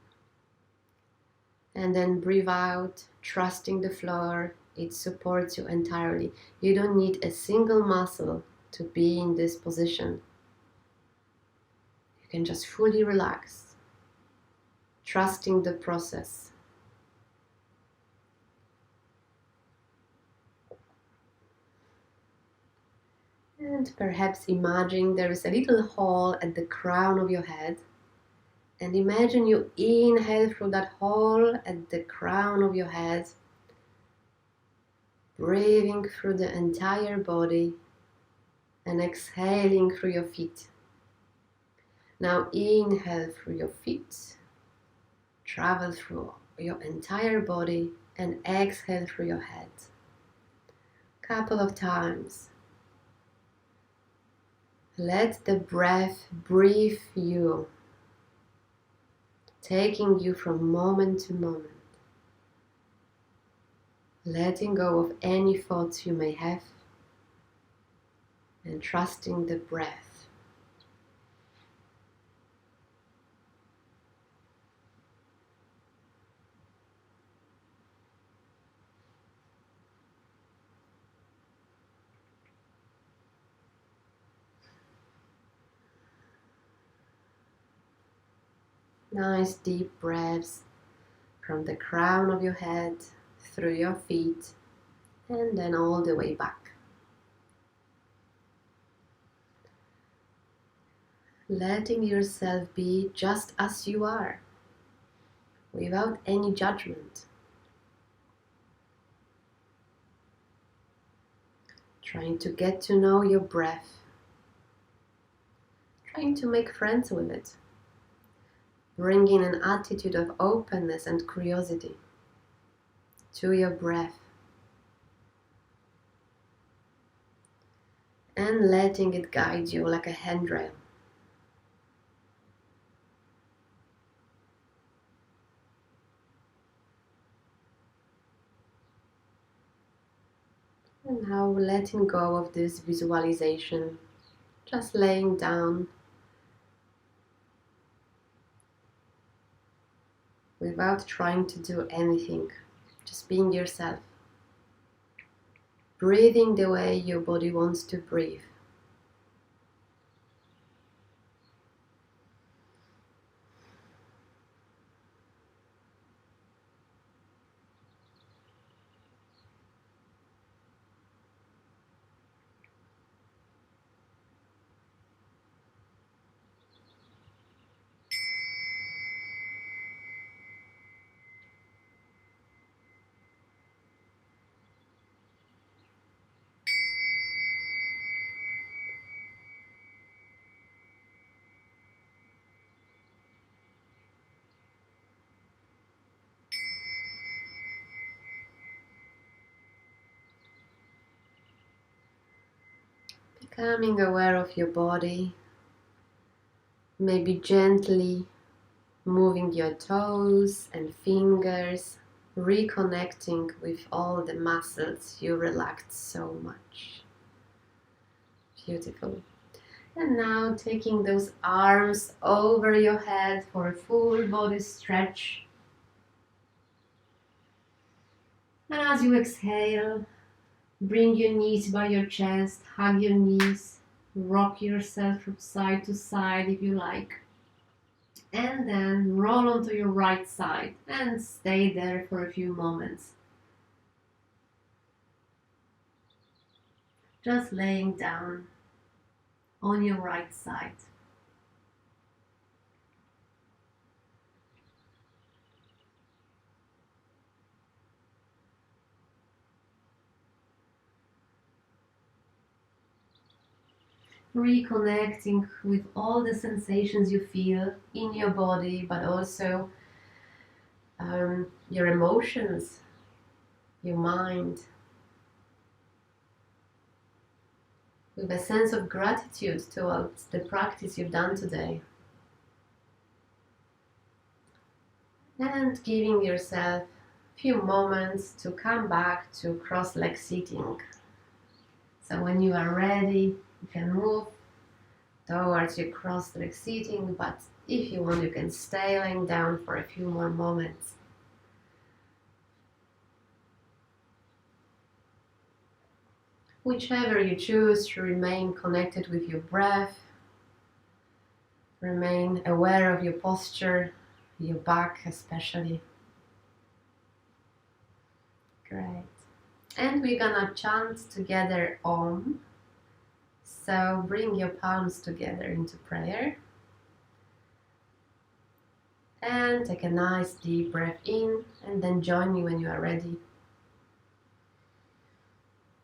And then breathe out, trusting the floor. It supports you entirely. You don't need a single muscle to be in this position. You can just fully relax, trusting the process. And perhaps imagine there is a little hole at the crown of your head. And imagine you inhale through that hole at the crown of your head, breathing through the entire body and exhaling through your feet. Now inhale through your feet, travel through your entire body, and exhale through your head. Couple of times. Let the breath breathe you, taking you from moment to moment. Letting go of any thoughts you may have and trusting the breath. Nice deep breaths from the crown of your head, through your feet, and then all the way back. Letting yourself be just as you are, without any judgment. Trying to get to know your breath. Trying to make friends with it. Bringing an attitude of openness and curiosity to your breath. And letting it guide you like a handrail. And now letting go of this visualization, just laying down without trying to do anything, just being yourself. Breathing the way your body wants to breathe. Becoming aware of your body, maybe gently moving your toes and fingers, reconnecting with all the muscles you relaxed so much. Beautiful. And now taking those arms over your head for a full body stretch. And as you exhale, bring your knees by your chest, hug your knees, rock yourself from side to side if you like. And then roll onto your right side and stay there for a few moments. Just laying down on your right side. Reconnecting with all the sensations you feel in your body, but also your emotions, your mind, with a sense of gratitude towards the practice you've done today. And giving yourself a few moments to come back to cross-leg sitting. So when you are ready, you can move towards your cross-leg sitting, but if you want, you can stay lying down for a few more moments. Whichever you choose, to remain connected with your breath, remain aware of your posture, your back especially. Great. And we're gonna chant together Om. So bring your palms together into prayer. And take a nice deep breath in, and then join me when you are ready.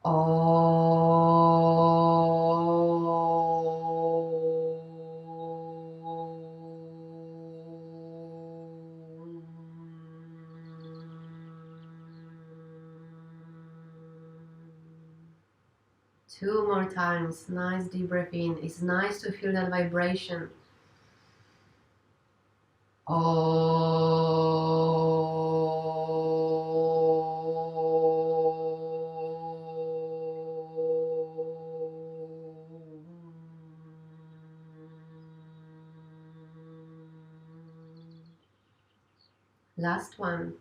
Om. 2 more times. Nice deep breath in. It's nice to feel that vibration. Last one.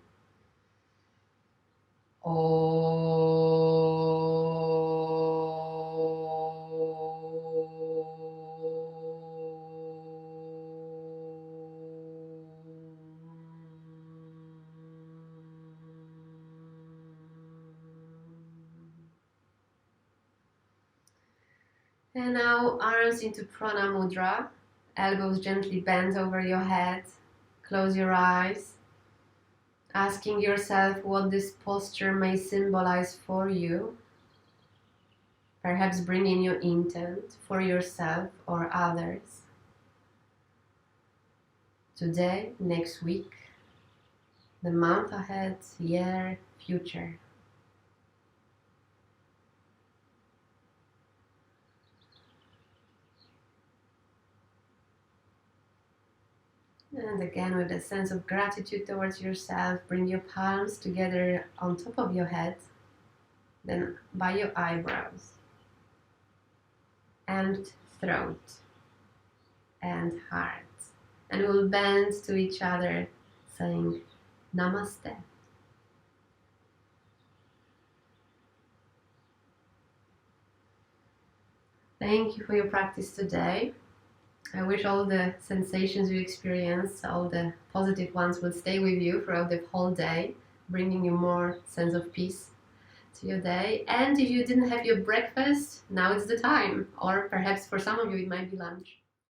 And now arms into Prana Mudra, elbows gently bent over your head, close your eyes, asking yourself what this posture may symbolize for you, perhaps bringing your intent for yourself or others. Today, next week, the month ahead, year, future. And again, with a sense of gratitude towards yourself, bring your palms together on top of your head, then by your eyebrows, and throat, and heart. And we'll bend to each other, saying Namaste. Thank you for your practice today. I wish all the sensations you experience, all the positive ones, will stay with you throughout the whole day, bringing you more sense of peace to your day. And if you didn't have your breakfast, now is the time. Or perhaps for some of you it might be lunch.